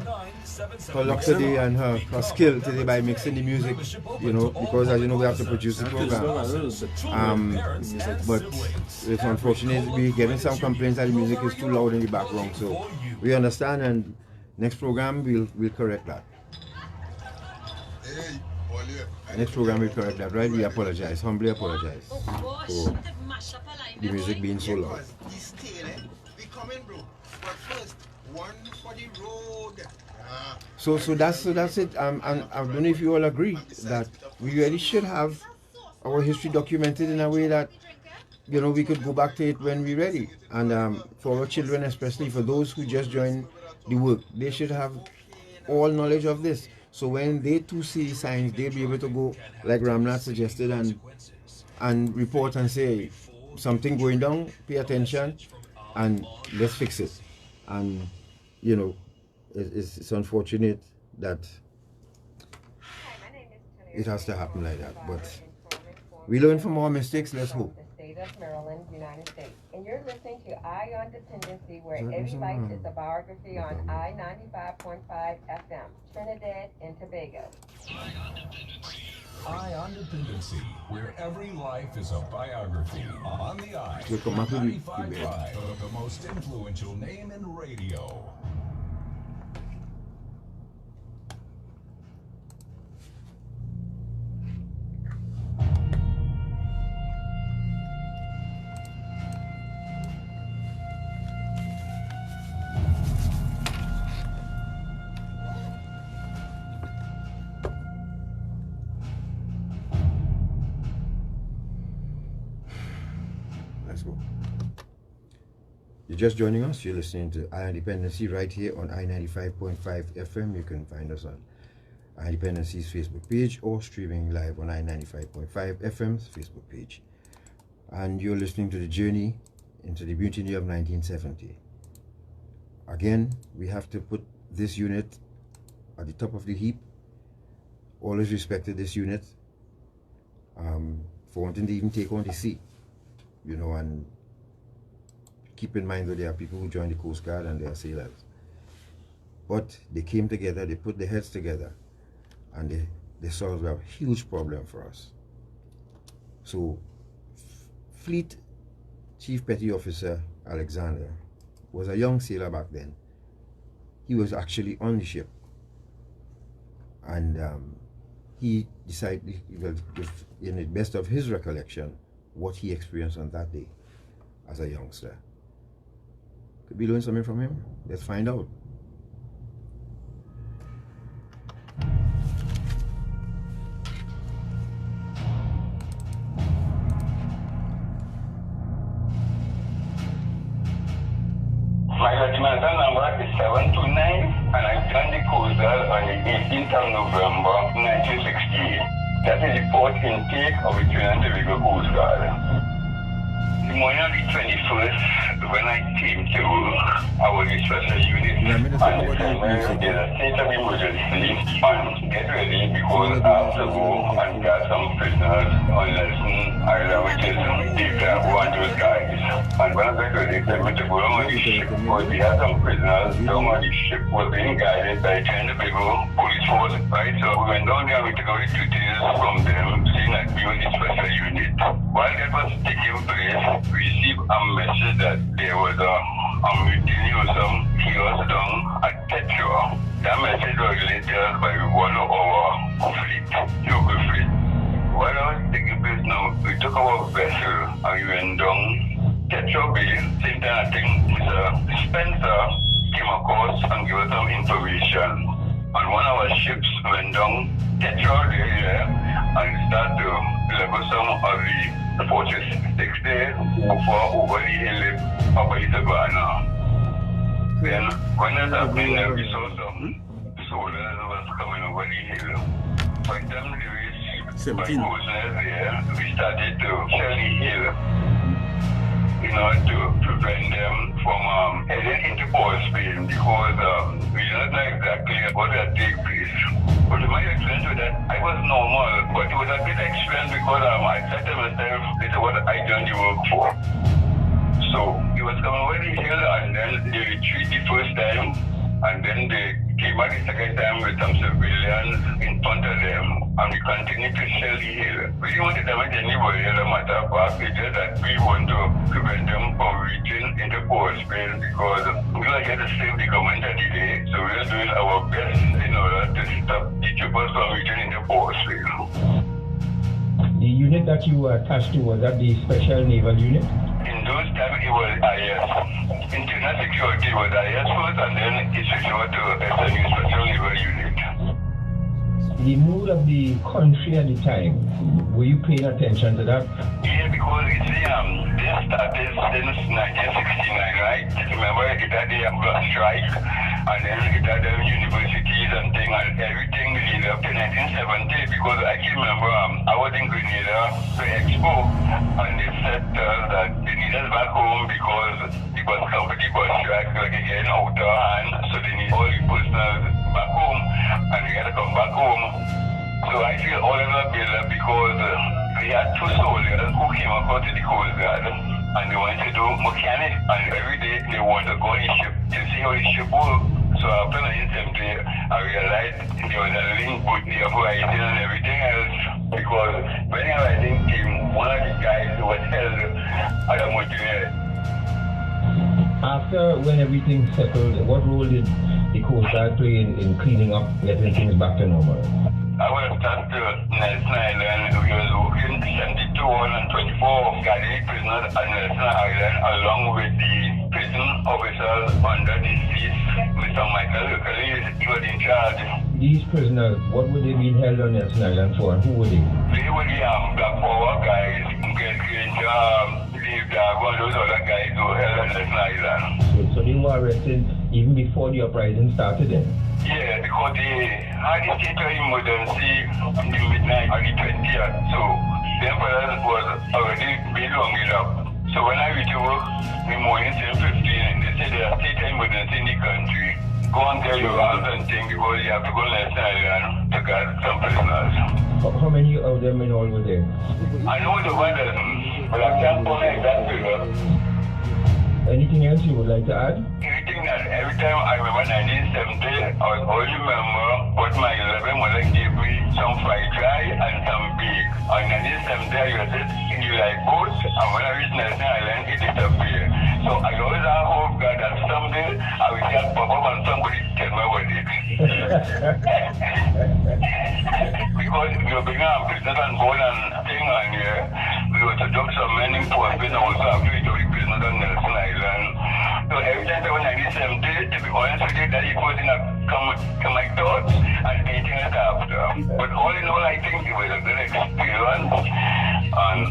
luck today and her skill today by mixing the music. You know, because as you know, we have to produce the program. But it's unfortunate we're getting some complaints that the music is too loud in the background. So we understand, and next program we'll correct that. Next program we'll correct that, right? We apologize, humbly apologize for the music being so loud. So that's it. I don't know if you all agree that we really should have our history documented in a way that, you know, we could go back to it when we're ready. And for our children, especially for those who just joined the work, they should have all knowledge of this. So when they too see the signs, they'll be able to go, like Ramnath suggested, and report and say, something going down, pay attention, and let's fix it. And, you know, it's unfortunate that it has to happen like that. But we learn from our mistakes, let's hope. Of Maryland, United States. And you're listening to Eye on Dependency, where every life is a biography on I-95.5 FM, Trinidad and Tobago. Eye on Dependency, where every life is a biography. On the Eye, Welcome back to the 95.5, the most influential name in radio. You're just joining us, you're listening to Eye on Dependency right here on I-95.5 FM. You can find us on Eye on Dependency's Facebook page or streaming live on I-95.5 FM's Facebook page. And you're listening to the journey into the mutiny of 1970. Again, we have to put this unit at the top of the heap. Always respected this unit for wanting to even take on the sea, you know, and keep in mind that there are people who join the Coast Guard and they are sailors. But they came together, they put their heads together, and they solved a huge problem for us. So, Fleet Chief Petty Officer Alexander was a young sailor back then. He was actually on the ship. And he decided, in the best of his recollection, what he experienced on that day as a youngster. Could we learn something from him? Let's find out. My regimental number is 729, and I joined the Coast Guard on the 18th of November 1968. That is the port intake of the Trinidad and Tobago Coast Guard. The morning of the 21st, when I came to our special unit, and there's a state of emergency, and get ready because I have to go and get some prisoners on Lesson Island, which is the one of those guys. And when I got ready, they went to go on the ship, because we had some prisoners down on the ship, was being guided by Trinidad and Tobago police force, right? So we went down there, we took out the duties from them, saying that we were the special unit. While that was taking place, we received a message that there was a mutiny or some chaos down at Pt2. That message was relayed by one of our fleet, local fleet. While I was taking place now, we took our vessel and we went down Pt2 Bay. Same time I think Mr. Spencer came across and gave us some information. And one of our ships went down Pt2 area and started to level some of the forces 6 days over the hill of the Savannah. Then when that happened, we saw some soldiers was coming over the hill. By the time we reached my coasters there, we started to shell the hill in order to prevent them from heading into Port Spain, because we do not know exactly what had taken place. But my experience with that, I was normal, but it was a good experience because I said to myself, this is what I done the work for. So it was coming over the hill, and then they retreated the first time, and then they came back the second time with some civilians in front of them, and we continued to shell the hill. We didn't want to damage anybody, as a matter of fact. It's just that we want to prevent them from reaching into Port Spain, because we were here to save the government of the day, so we are doing our best in order to stop the troopers from reaching into Port Spain. The unit that you were attached to, was that the Special Naval Unit? In those times, it was IS. Internal security was IS first, and then it switched over to SMU, Special Naval Unit. The mood of the country at the time, were you paying attention to that? Yeah, because you see, this started since 1969, right? Remember, it had the strike, and then it had the universities and things, and everything leading up to 1970, because I can remember I was in Grenada for Expo, and they said that they need us back home because the bus company was strike, like getting out of hand, so they need all the personnel back home, and we had to come back home. So I feel all of that build up because we had two soldiers who came across to the Coast Guard, and they wanted to do mechanic, and every day they want to go in the ship to see how the ship works. So after 1970, I realized there was a link with the uprising and everything else, because when the uprising came, one of the guys was held at a mutiny. After, when everything settled, what role did the Coast Guard play in cleaning up, getting things back to normal? I was sent to Nelson Island. We was working 72 and 24 guarding prisoners at Nelson Island, along with the prison officers under the cease. Mr. Michael Hercules, he was in charge. These prisoners, what were they being held on Nelson Island for, and who were they? They were the Black Power guys, Get Granger, Dave Dago, and those other guys who were held on Nelson Island. So they were arrested even before the uprising started then? Yeah, because they had a state of emergency in the midnight on the 20th. So the emperor was already been long enough. So when I reached work in the morning, 7:15, they said there are state of emergency in the country. Go and tell your house and thing, because you have to go to Nelson Island to guard some prisoners. How many of them in all were there? I know the one dozen, but I can't put an exact figure. Anything else you would like to add? Everything that every time I remember 1970, I was always remember what my 11 mother gave me, some fried dry and some beef. On 1970, I was in the lifeboat, and when I reached Nelson Island, it disappeared. So I always have hope God that someday I will just pop up and somebody tell me what it is. Because we were being prisoners and born and thing on here, we were to dump some men in Port Spain and also after we took the prisoners on Nelson Island. So every time I was 1970, to be honest with you, that it was in my thoughts and anything else after. But all in all, I think it was a good experience. And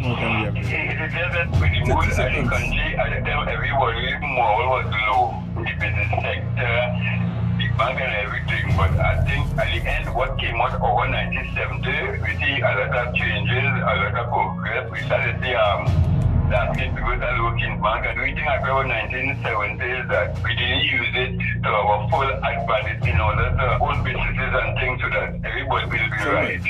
it is just that with the mood of the country, at the time everybody more was low. The business sector, the bank and everything. But I think at the end, what came out over 1970, we see a lot of changes, a lot of progress. We started to see that people that work in bank, and the thing about 1970 is that we didn't use it to our full advantage in order to own businesses and things so that everybody will be right.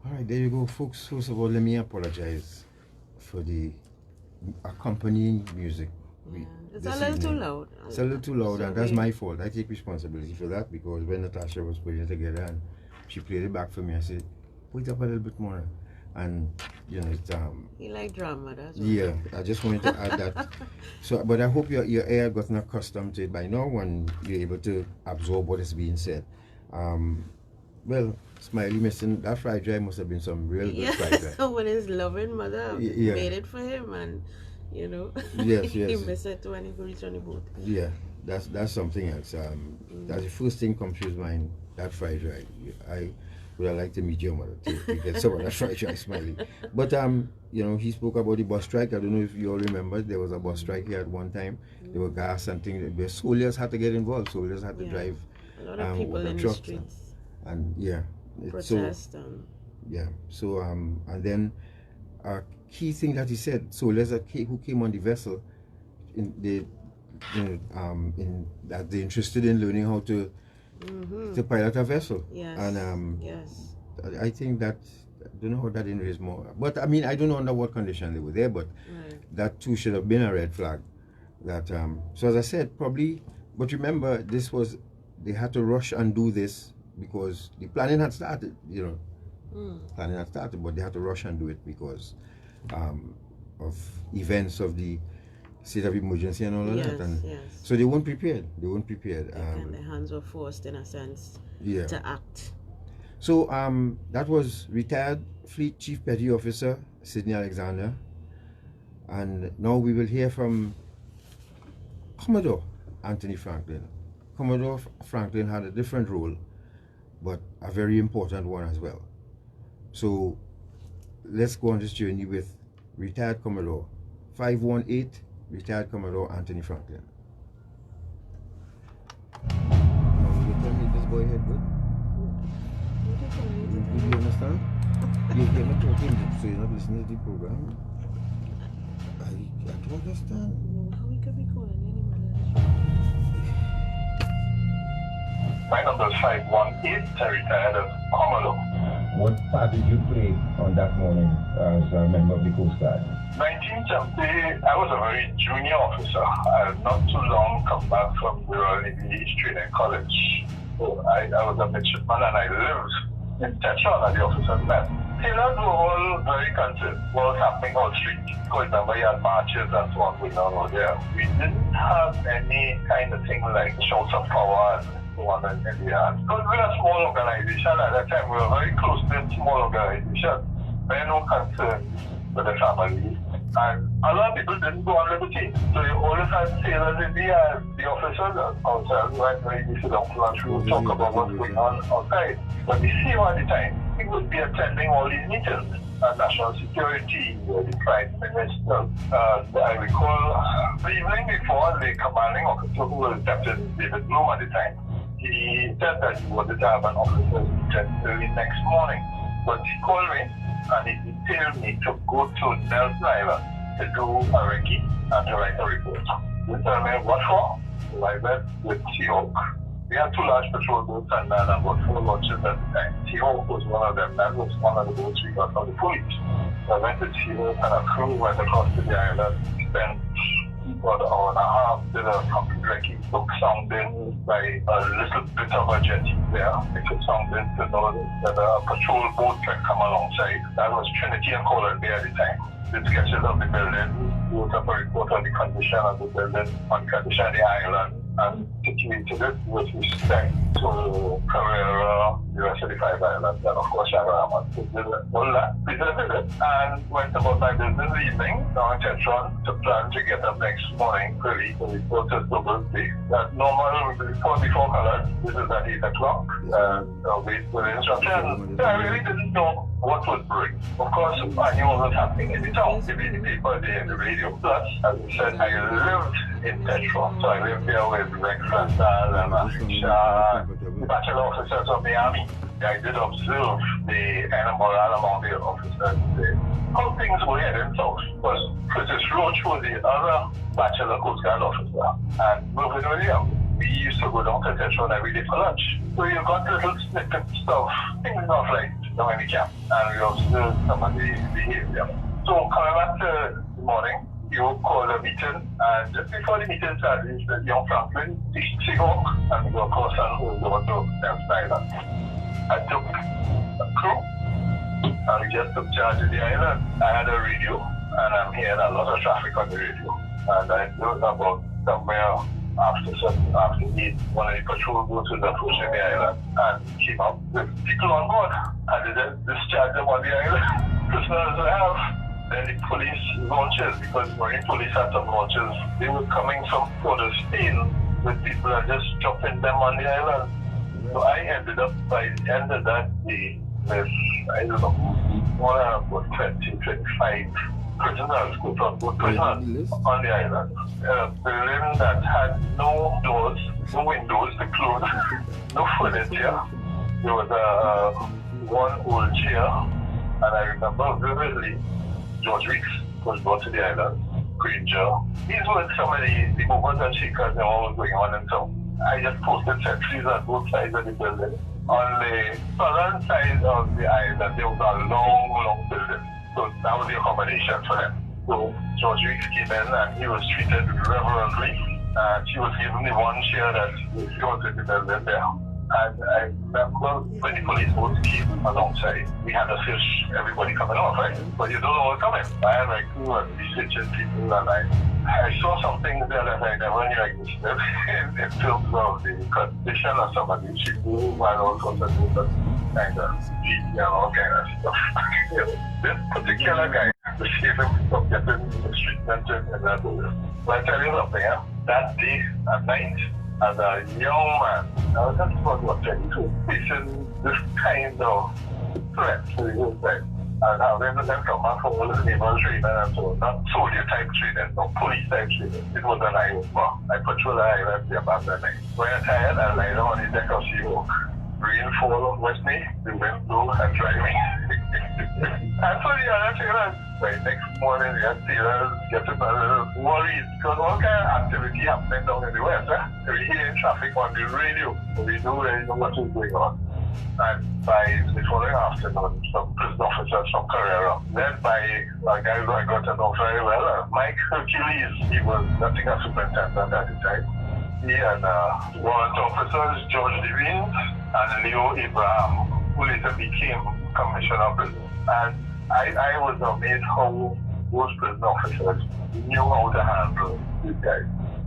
Alright, there you go, folks. First of all, let me apologize for the accompanying music It's a little too loud. It's a little too loud, and that's my fault. I take responsibility for that, because when Natasha was putting it together and she played it back for me, I said, put it up a little bit more. And you know, you like drama, that's right. Yeah, I just wanted to add that. So, but I hope your ear had gotten accustomed to it by now, when you're able to absorb what is being said. Well, Smiley missing that fried dry must have been some real good fried dry. So when his loving mother made it for him, and you know, yes, he missed it when he reached on the boat. Yeah, that's something else. That's the first thing comes to his mind. That fried dry. I would have liked to meet your mother to get some of that fried dry, Smiley. But you know, he spoke about the bus strike. I don't know if you all remember, there was a bus strike here at one time. There were gas and things where soldiers had to get involved. Soldiers had to drive. A lot of people in the streets. And protest. So and then a key thing that he said, soldiers who came on the vessel, that they're interested in learning how to pilot a vessel. Yes. And I think that, I don't know how that didn't raise more. But I mean, I don't know under what condition they were there, but that too should have been a red flag. That so as I said, probably, but remember, they had to rush and do this because the planning had started, you know. Planning had started, but they had to rush and do it because of events of the state of emergency and all of that. And so they weren't prepared. Their hands were forced, in a sense, to act. So that was retired Fleet Chief Petty Officer Sidney Alexander. And now we will hear from Commodore Anthony Franklin. Commodore Franklin had a different role, but a very important one as well. So let's go on this journey with retired Commodore 518, retired Commodore Anthony Franklin. Now, you tell me this boy here good? Do you understand? You hear me talking, so you're not listening to the program? I don't understand. How we could be calling anyone? My number is 518, I retired as Commodore. What part did you play on that morning as a member of the Coast Guard? 1970, I was a very junior officer. I had not too long come back from the Royal Navy Training College. So I was a midshipman and I lived in Tetron at the officers' mess. Sailors were all very concerned what was happening on the street. Because remember, you had marches and so on going on over there. We didn't have any kind of thing like shouts of power and so on in the yard. Because we were a small organization at that time. We were very close to a small organization. Very no concern with the family. And a lot of people didn't go on liberty. So you always had sailors in the officers outside when we sit down to lunch, we would talk about what's going on outside. But the CEO at the time, he would be attending all these meetings. National Security, the Prime Minister. I recall the evening before, the commanding officer, who was Captain David Bloom at the time, he said that he wanted to have an officer's meeting early next morning. But he called me and he detailed me to go to Nelson Island to do a recce and to write a report. He told me what for? So I went with Seahawk. We had 2 large patrol boats and about 4 launches at the time. Seahawk was one of them. That was one of the boats we got from the police. So I went with Seahawk and a crew went across to the island, spent about an hour and a half, did a complete recce, took soundings by a little bit of a jetty there. We took soundings to know that a patrol boat can come alongside. That was Trinity and Colin Bay at the time. Did sketches of the building, wrote up a report on the condition of the building, on the condition of the island, and situated it with respect to Carrera, the rest of the 5 islands, and of course Shagarama. So did all that, presented it, and went about my business the evening down in Tetron to plan to get up next morning early to report to double day. That normal report before colors, this is at 8 o'clock, wait for the instructions. I really didn't know what would bring. Of course, I knew what was happening in the town, the paper, the radio. Plus, as I said, I lived in Tetron, so I lived there with Rex Randall and Ashisha, the bachelor officers of the Army. I did observe the morale among the officers there. How things were heading south was Curtis Roach was the other bachelor Coast Guard officer, and Mervyn Williams. We used to go down to Tetron every day for lunch. So you got little snippets of things not right down in the camp, and we observed some of the behavior. So coming back to the morning, the you called a meeting, and just before the meeting started, the young Franklin picked Seahawk and go across and hold over to Thames Island. I took a crew, and we just took charge of the island. I had a radio, and I'm hearing a lot of traffic on the radio. And I knew about somewhere after 8, one of the patrol boats was approaching the island and came up with people on board. And they just discharged them on the island. Prisoners they have. Then the police launches, because Marine police had some launches. They were coming from Port of Spain with people and just dropping them on the island. So I ended up by the end of that day with, I don't know, more than about 20, 25 prisoners, prisoners on the island. A building that had no doors, no windows to close, no furniture. There was one old chair, and I remember vividly George Weeks was brought to the island, Granger. These were some of the movers and shakers and what was going on, and so I just posted sentries on both sides of the building. On the southern side of the island, there was a long building. So that was the accommodation for them. So George Weeks came in and he was treated reverently. She was given the one chair that was in the building there. And I remember when the police boats came alongside, we had to search everybody coming off, right? But you don't know what's coming. I had my crew and researching people, and I saw something there that I never knew existed in terms of the condition of some of these people and all sorts of different kind of GP and all kind of stuff. This particular guy, to save him from getting mistreatment in that building. But I tell you something, that day at night, as a young man, I was just about what 22, facing this kind of threat to the whole time. And having them come back from all the naval training and so on, not soldier type training, no police type training. It was an eye-opener. I patrolled the island there back that night. When I tired, I lied on the deck of Seahawk. Rainfall with me, the wind blew and dried me. And so the other sailors, by next morning, the other sailors getting a little worried because all kind of activity happening down in the west. We hear traffic on the radio, so we don't really know what is going on. And by the following afternoon, some prison officers from Carrera, led by a guy who I got to know very well, Mike Hercules, he was nothing a superintendent at the time. He and warrant officers, George Devine and Leo Abraham, who later became commissioner of prison. And I was amazed how those prison officers knew how to handle these guys.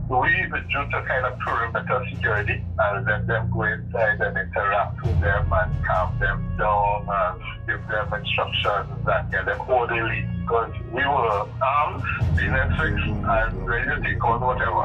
So we due to kind of perimeter security and let them go inside and interact with them and calm them down and give them instructions and get them orderly, because we were armed, being fixed and ready to take on whatever.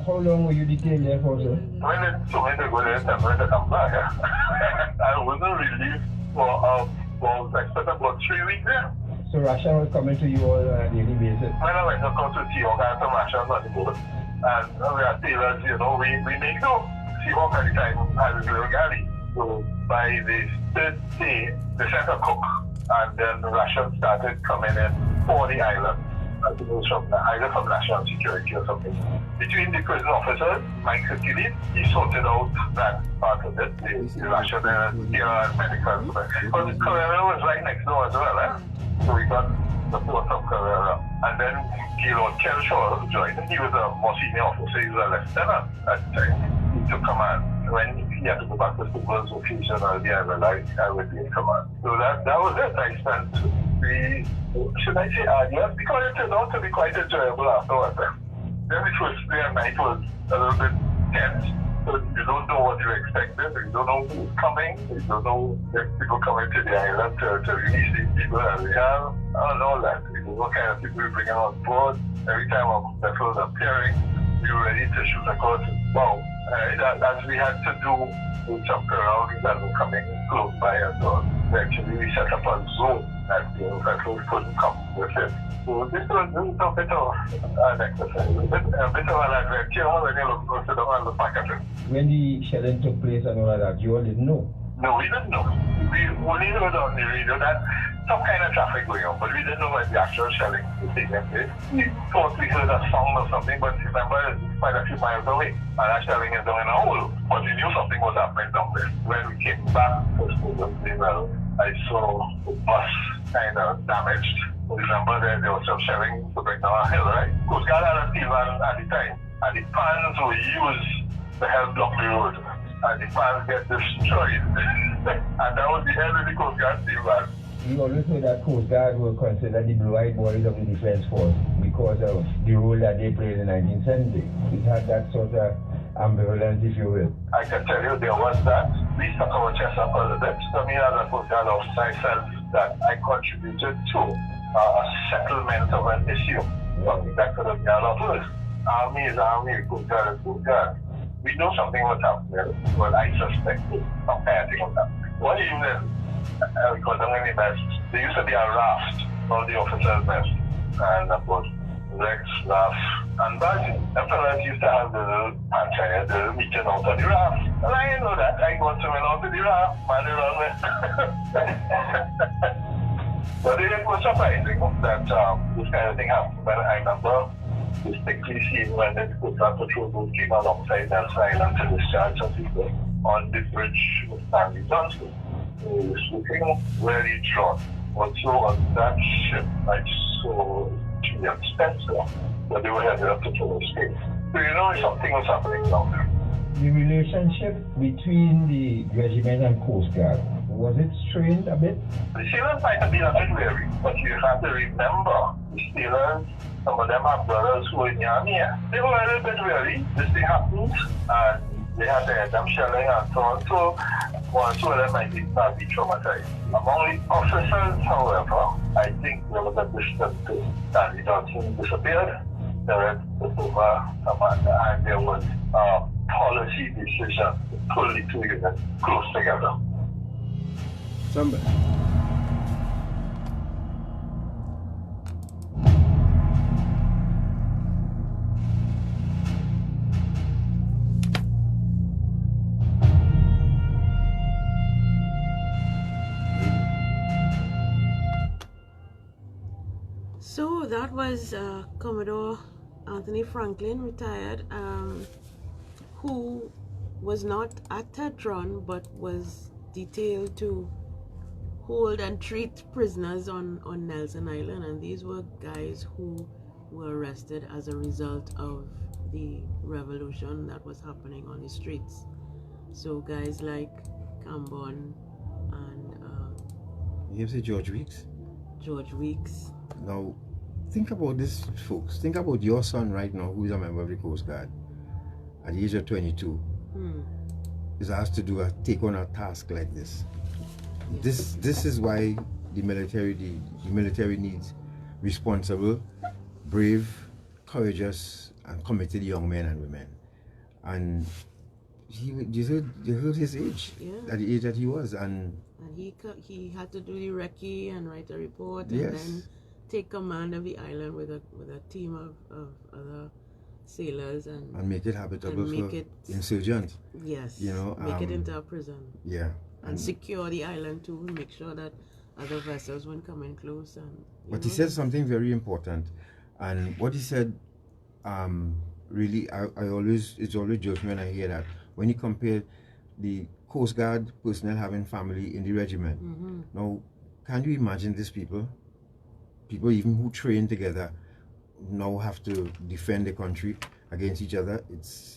How long were you detained there for, sir? When they told me to go there and when to come back, I wasn't released for I spent about 3 weeks there. So ration was coming to you on a daily basis? When I went to come to Seahawk, I had some rations on the boat. And we are sailors, you know, we make no. Seahawk at the time had a little galley. So by the third day, they sent a cook. And then the rations started coming in for the island. It was from either from national security or something. Between the prison officers, Mike Hercules, he sorted out that part of it, the ration and medical. Because Carrera was right next door as well. So we got support from Carrera. And then Gaylord Kelshaw joined. He was a more senior officer, he was a lieutenant at the time. He took command. When he had to go back to Super's location or the island, I would be in command. So that was it. I spent should I say arduous? Because it turned out to be quite enjoyable afterwards. Then the first day and night was a little bit tense. So you don't know what you're expecting, you don't know who's coming, you don't know if people coming to the island to release these people that we have, and all that. You know what kind of people we're bringing on board. Every time a vessel is appearing, we were ready to shoot across. Wow. As we had to do with some surroundings that were coming close by and so on. Actually, we set up a zone that the vessels couldn't come with it. So this was a bit of an exercise, a bit of an adventure when you look closer on the back of it. When the shelling took place and all of that, you all didn't know? No, we didn't know. We only heard on the radio that some kind of traffic going on, but we didn't know when the actual shelling was taking place. We thought we heard a sound or something, but remember, it's quite a few miles away, and that shelling is down in a hole. But we knew something was happening down there. When we came back to Spoken, I saw the bus kind of damaged. Remember that there was some shelling to break down a hill, right? Coast Guard had a steel van at the time, and the pans were used to help block the road, and the pans get destroyed. And that was the end of the Coast Guard steel van. We always know that Coast Guard were considered the blue-eyed boys of the Defense Force because of the role that they played in the 19th century. It had that sort of ambivalence, if you will. I can tell you there was that. We stuck our chest up a little bit. So me as a Coast Guard officer, I felt that I contributed to a settlement of an issue. Something that could have been a lot worse. Army is army, Coast Guard is Coast Guard. We know something was happening. Well, I suspected some kind of thing was happening. One evening, because I'm in the mess, there used to be a raft on the officers' mess. And of course, Rex, Laugh, and Baji. The fellas used to have the little panchayat, the little meeting out on the raft. And I didn't know that. I got swimming out to the raft, man around me. But it was surprising that this kind of thing happened. But I remember distinctly seeing when the Coast Guard patrol boat came alongside Nelson Island to discharge some people on the bridge with Stanley Johnson. He was looking very drawn. Also on that ship, I saw Julian Spencer, but they were headed up to Tulsa State. So you know something was happening down there. The relationship between the regiment and Coast Guard, was it strained a bit? The sailors might have been a bit wary, but you have to remember, the sailors, some of them have brothers who were in the army. They were a little bit wary. This thing happened, and they had to end up shelling and so on. So, one or two of them might be traumatized. Among the officers, however, I think there was a distance to Stanley Johnson disappeared. The rest was over commander, and there was a policy decision to pull the two units close together. Somebody. So that was Commodore Anthony Franklin, retired, who was not at Tetron but was detailed to hold and treat prisoners on Nelson Island, and these were guys who were arrested as a result of the revolution that was happening on the streets. So guys like Cambon and you say George Weeks? George Weeks. Now, think about this, folks. Think about your son right now, who is a member of the Coast Guard, at the age of 22, is asked to take on a task like this. Yes. This is why the military needs responsible, brave, courageous, and committed young men and women. And you heard his age, at the age that he was, and he had to do the recce and write a report, and yes, then take command of the island with a team of other sailors and make it habitable for insurgents. Yes, you know, make it into a prison. Yeah, and secure the island too, make sure that other vessels won't come in close. And but he said something very important, and what he said, really, it's always jokes when I hear that, when he compared the Coast Guard personnel having family in the regiment. Now, can you imagine these people even who train together now have to defend the country against each other?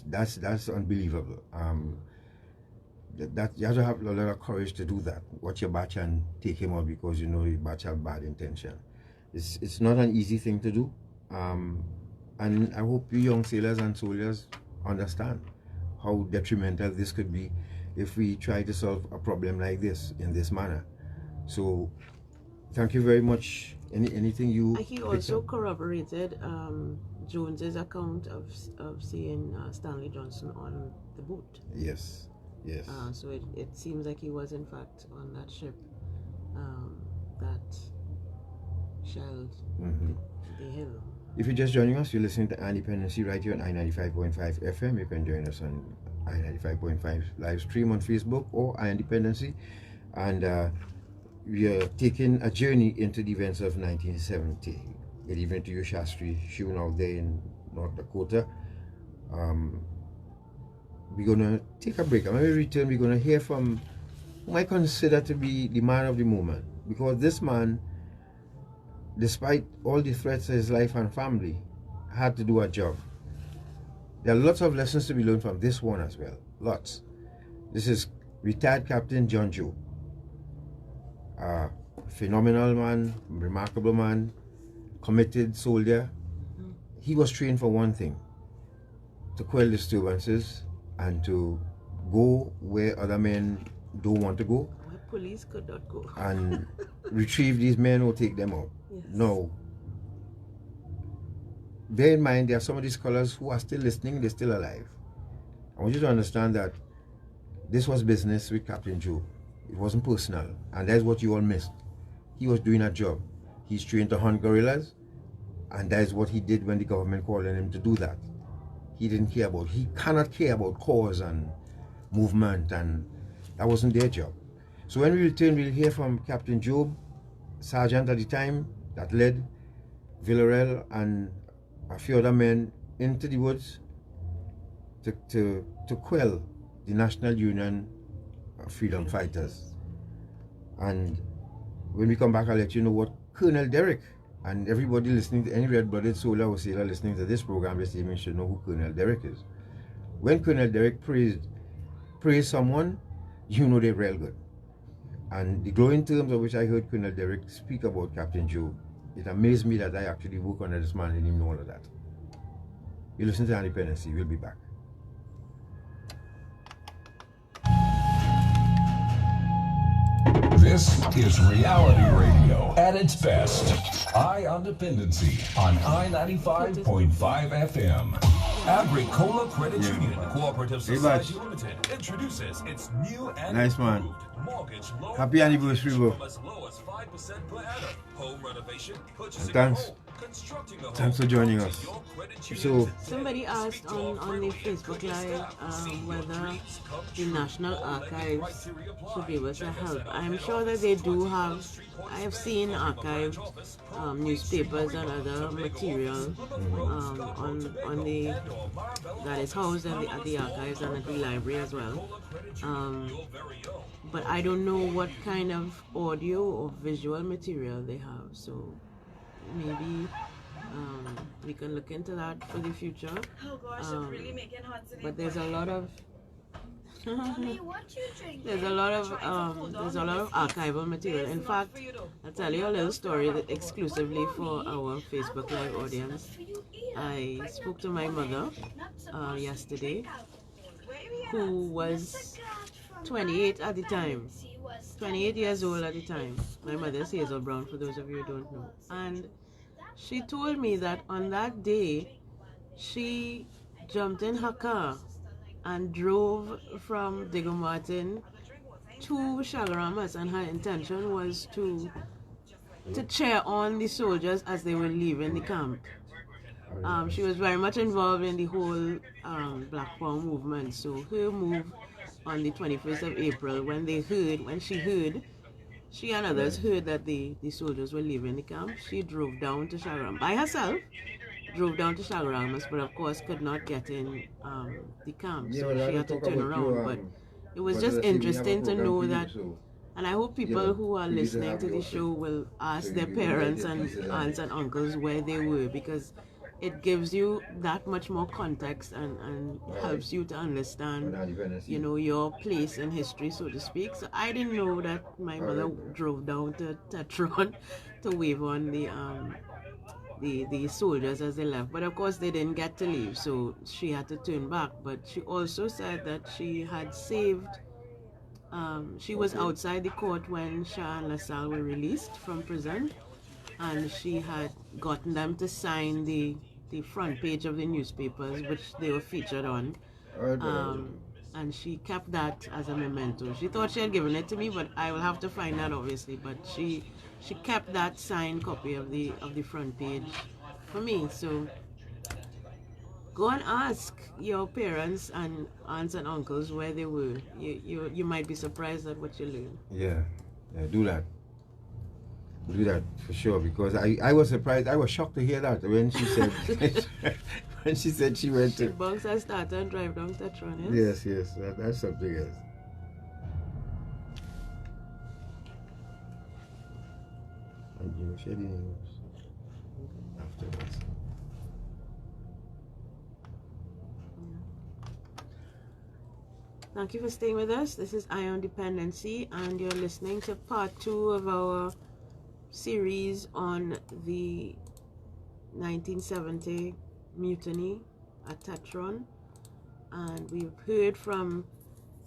That's unbelievable. That you have to have a lot of courage to do that. Watch your batch and take him out because you know your batch have bad intention. It's not an easy thing to do, and I hope you young sailors and soldiers understand how detrimental this could be if we try to solve a problem like this in this manner. So, thank you very much. Anything you? He also corroborated Jones's account of seeing Stanley Johnson on the boat. Yes, yes. So it seems like he was in fact on that ship that shelled the hill. If you're just joining us, you're listening to Independency right here on I-95.5 FM. You can join us on I-95.5 live stream on Facebook or I-Independency, and we are taking a journey into the events of 1970. Good evening to you, Shastri Shun out there in North Dakota. We're gonna take a break, and when we return, we're gonna hear from whom I consider to be the man of the moment, because this man despite all the threats to his life and family, had to do a job. There are lots of lessons to be learned from this one as well. Lots. This is retired Captain John Joe. A phenomenal man, remarkable man, committed soldier. He was trained for one thing, to quell disturbances and to go where other men don't want to go. Where police could not go. And retrieve these men or take them out. Yes. No. Bear in mind, there are some of these scholars who are still listening, they're still alive. I want you to understand that this was business with Captain Joe. It wasn't personal. And that's what you all missed. He was doing a job. He's trained to hunt gorillas. And that is what he did when the government called on him to do that. He cannot care about cause and movement, and that wasn't their job. So when we return, we'll hear from Captain Job, sergeant at the time, that led Villarreal and a few other men into the woods to quell the National Union freedom fighters. And when we come back, I'll let you know what Colonel Derrick, and everybody listening to any red-blooded soldier or sailor listening to this program this evening should know who Colonel Derrick is. When Colonel Derrick praised someone, you know they're real good. And the glowing terms of which I heard Colonel Derrick speak about Captain Joe, it amazed me that I actually work under this man and didn't even know all of that. You listen to Independence, we'll be back. This is reality radio at its best. Eye on Dependency on I-95.5 FM. Agricola Credit Union Cooperative Society Limited introduces its new and nice man. Mortgage loan. Happy anniversary, bro. As low as 5% per annum. Home renovation, purchasing Thanks. a home, constructing a home. Thanks for joining us. So somebody asked on the Facebook Live whether the National Archives should be able to help. I'm sure that they do have. I have seen archived newspapers and other material on the that is housed at the archives and at the library as well. But I don't know what kind of audio or visual material they have. So maybe we can look into that for the future. Oh gosh, I'm really making hot today. But there's a lot of Mommy, what you drinking? there's a lot of archival material. In fact, I'll tell you a little story that exclusively for our Facebook Live audience. I spoke to my mother yesterday, who was 28 at the time. 28 years old at the time. My mother is Hazel Brown, for those of you who don't know. And she told me that on that day, she jumped in her car and drove from Diego Martin to Chagaramas, and her intention was to cheer on the soldiers as they were leaving the camp. She was very much involved in the whole Black Power movement, so her move on the 21st of April, when she and others heard that the soldiers were leaving the camp, she drove down to Chagaramas by herself. Drove down to Chagaramas, but of course could not get in the camp, so she had to turn around. But it was just interesting to know that, and I hope people who are listening to the show will ask their parents and aunts and uncles where they were, because it gives you that much more context and helps you to understand, you know, your place in history, so to speak. So I didn't know that my mother drove down to Tetron to wave on the soldiers as they left, but of course they didn't get to leave, so she had to turn back. But she also said that she had saved, she was outside the court when Shah and LaSalle were released from prison, and she had gotten them to sign the front page of the newspapers which they were featured on, and she kept that as a memento. She thought she had given it to me, but I will have to find that obviously, but she kept that signed copy of the front page for me. So go and ask your parents and aunts and uncles where they were. You might be surprised at what you learn. Yeah, do that. Do that for sure, because I was surprised. I was shocked to hear that when she said when she said she went to Bunks and start and drive down Tetron. Yes, that's something else. Thank you for staying with us. This is Eye on Dependency, and you're listening to part 2 of our series on the 1970 mutiny at Tetron. And we've heard from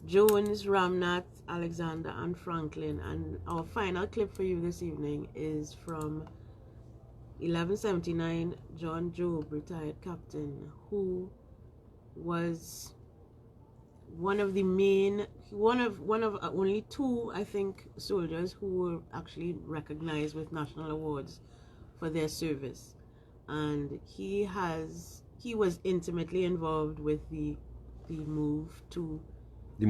Jones, Ramnath, Alexander, and Franklin. And our final clip for you this evening is from 1179 John Job, retired captain, who was one of only 2, I think, soldiers who were actually recognized with national awards for their service. And he was intimately involved with the move to the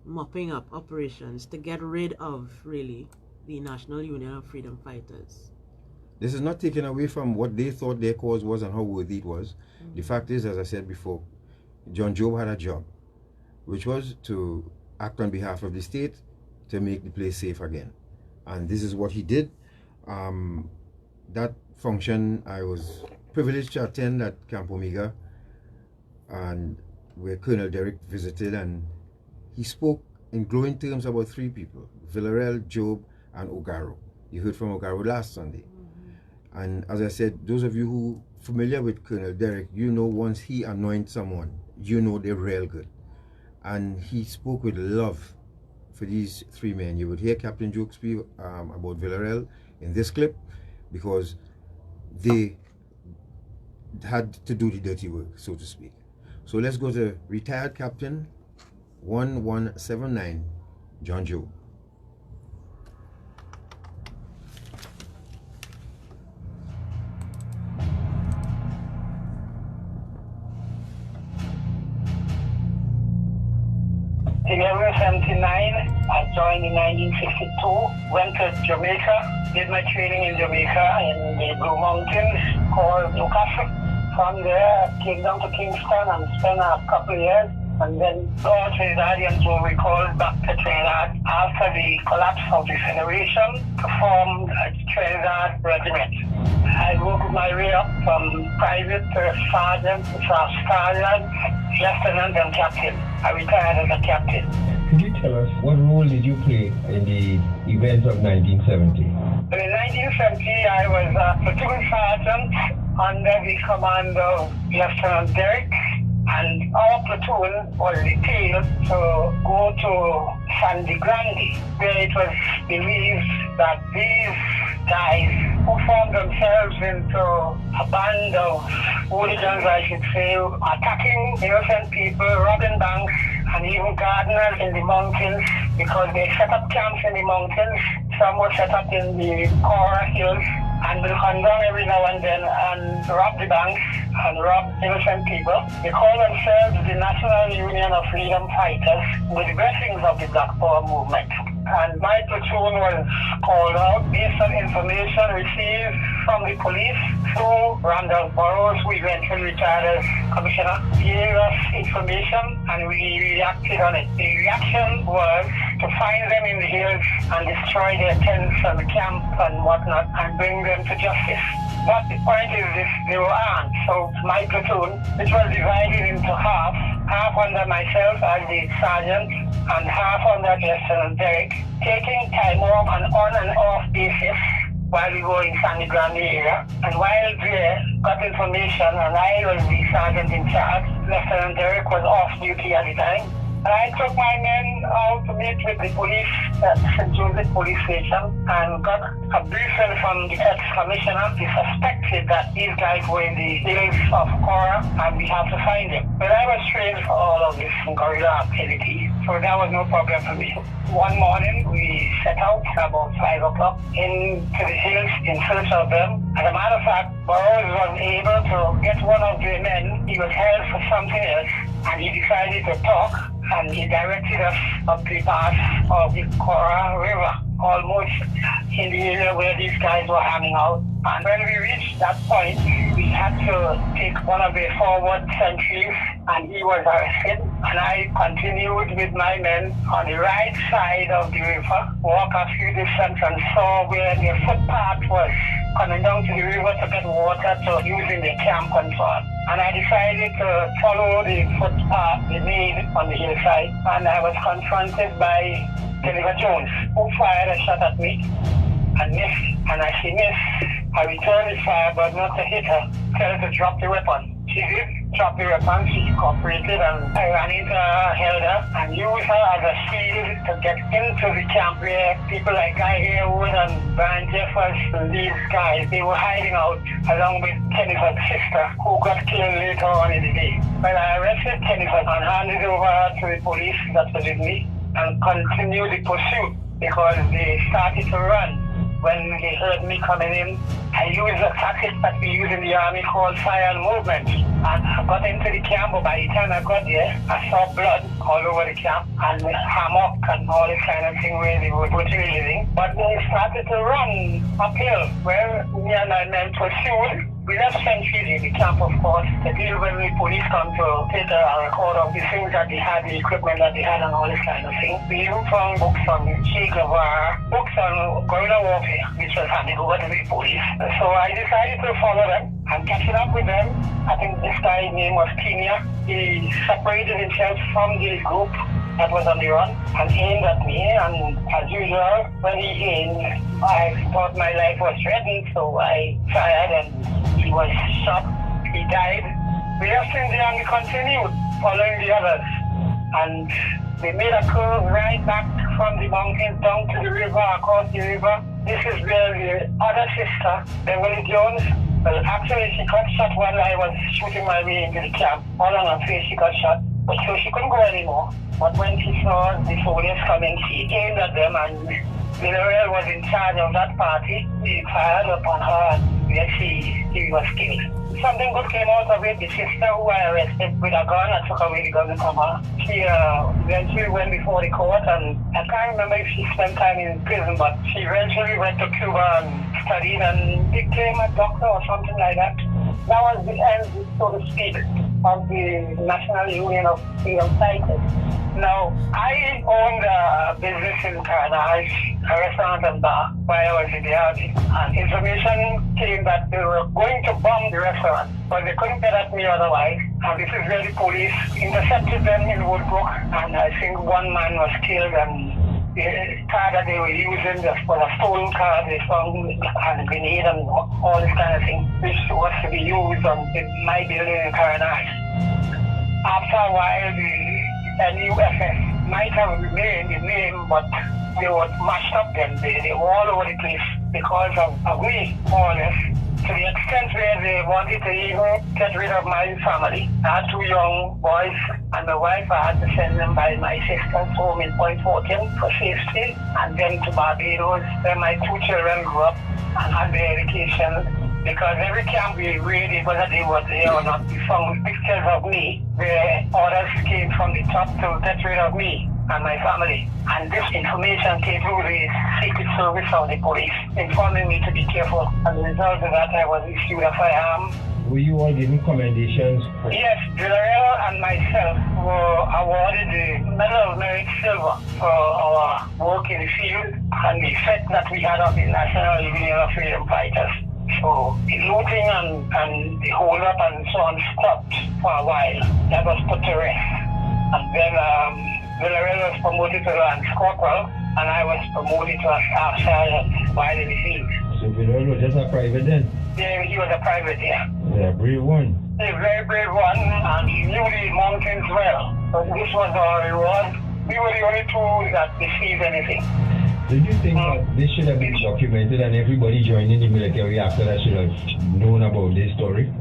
mopping up operations to get rid of, really, the National Union of Freedom Fighters. This is not taken away from what they thought their cause was and how worthy it was. The fact is, as I said before, John Job had a job, which was to act on behalf of the state to make the place safe again. And this is what he did. That function I was privileged to attend at Camp Omega, and where Colonel Derrick visited, and he spoke in glowing terms about 3 people, Villarreal, Job, and Ogaro. You heard from Ogaro last Sunday. And as I said, those of you who are familiar with Colonel Derrick, you know once he anoints someone, you know they're real good. And he spoke with love for these 3 men. You would hear Captain Joke speak about Villarreal in this clip, because they had to do the dirty work, so to speak. So let's go to retired Captain 1179 John Job. In 1979, I joined in 1962, went to Jamaica, did my training in Jamaica in the Blue Mountains called Newcastle. From there, I came down to Kingston and spent a couple of years. And then all Trinidadians were recalled back to Trinidad after the collapse of the Federation to form a Trinidad Regiment. I worked my way up from private to sergeant to staff sergeant, lieutenant, and captain. I retired as a captain. Could you tell us what role did you play in the events of 1970? In 1970, I was a platoon sergeant under the command of Lieutenant Derrick. And our platoon was detailed to go to Sandy Grande, where it was believed that these guys who formed themselves into a band of hooligans, I should say, attacking innocent people, robbing banks, and even gardeners in the mountains, because they set up camps in the mountains. Some were set up in the Cora Hills, and will come down every now and then and rob the banks and rob innocent people. They call themselves the National Union of Freedom Fighters, with the blessings of the Black Power movement. And my platoon was called out based on information received from the police through Randolph Burroughs, who eventually retired as commissioner. He gave us information and we reacted on it. The reaction was to find them in the hills and destroy their tents and camp and whatnot and bring them to justice. But the point is this, they were armed. So my platoon, which was divided into half under myself as the sergeant and half under Lieutenant Derrick, taking time off and on and off basis while we were in Sandy Grande area. And while there, got information, and I was the sergeant in charge. Lieutenant Derrick was off duty at the time. And I took my men out to meet with the police at St. Joseph Police Station and got a briefing from the ex-commissioner. He suspected that these guys were in the hills of Cora and we have to find them. But I was trained for all of this guerrilla activity, so that was no problem for me. One morning, we set out about 5 o'clock into the hills in search of them. As a matter of fact, Burroughs was able to get one of the men. He was held for something else, and he decided to talk, and he directed us up the path of the Cora River, almost in the area where these guys were hanging out. And when we reached that point, we had to take one of the forward sentries, and he was arrested. And I continued with my men on the right side of the river, walk a few distance and saw where the footpath was coming down to the river to get water to use in the camp and so on. and I decided to follow the footpath they made on the hillside, and I was confronted by Jennifer Jones, who fired a shot at me and missed, and as she missed, I returned the fire but not to hit her, tell her to drop the weapon. She did drop the weapon, she cooperated, and I ran into her, held her, and used her as a shield to get into the camp where people like Guy Harewood and Brian Jeffers, these guys, they were hiding out along with Jennifer's sister, who got killed later on in the day. Well, I arrested Jennifer and handed over to the police that was with me and continued the pursuit because they started to run. When they heard me coming in, I used a tactic that we use in the army called fire and movement. And I got into the camp, but by the time I got there, I saw blood all over the camp and hammock and all this kind of thing where they were brutally living. But they started to run uphill. Well, me and my men pursued. We left sentries in the camp, of course, to deal when the police come to take a record of the things that they had, the equipment that they had, and all this kind of thing. We even found books on Che Guevara, books on guerrilla warfare, which was handed over to the police. So I decided to follow them and catching up with them. I think this guy's name was Kenya. He separated himself from the group that was on the run and aimed at me, and as usual, when he aimed, I thought my life was threatened, so I fired and he was shot. He died. We left him there and we continued following the others, and they made a curve right back from the mountains down to the river, across the river. This is where the other sister, Beverly Jones, well, actually she got shot while I was shooting my way into the camp. All on her face she got shot, but so she couldn't go anymore. But when she saw the soldiers coming, she aimed at them, and Villarreal was in charge of that party. He fired upon her, and yes, he was killed. Something good came out of it. The sister who I arrested with a gun, I took away the gun from her. She eventually went before the court, and I can't remember if she spent time in prison, but she eventually went to Cuba and studied and became a doctor or something like that. That was the end, so to speak, of the National Union of Freedom Fighters. Now, I owned a business in Carnage, a restaurant and bar, while I was in the army. And information came that they were going to bomb the restaurant, but they couldn't get at me otherwise. And this is where the police intercepted them in Woodbrook, and I think one man was killed, and the car that they were using was a stolen car. They found a grenade and all this kind of thing, which was to be used on my building in Carnage. After a while, the NUFS might have remained the name, but they were mashed up then. They were all over the place because of me, more or less, to the extent where they wanted to even get rid of my family. I had 2 young boys, and my wife, I had to send them by my sister's home in Point Fortin for safety, and then to Barbados, where my 2 children grew up and had their education. Because every camp we raided, whether they were there or not, we found pictures of me where orders came from the top to get rid of me and my family. And this information came through the Secret Service of the police, informing me to be careful. As a result of that, I was issued a firearm. Were you all given commendations? Yes, Villarreal and myself were awarded the Medal of Merit Silver for our work in the field and the effect that we had on the National Union of Freedom Fighters. So the looting and the hold-up and so on stopped for a while. That was put to rest. And then Villarreal was promoted to Lance Corporal, and I was promoted to a staff sergeant while in the field. So Villarreal was just a private then? Yeah, he was a private, yeah. Yeah, a brave one. A very brave one, and he knew the mountains well. So this was our reward. We were the only 2 that received anything. Do you think that this should have been documented and everybody joining the military after that should have known about this story?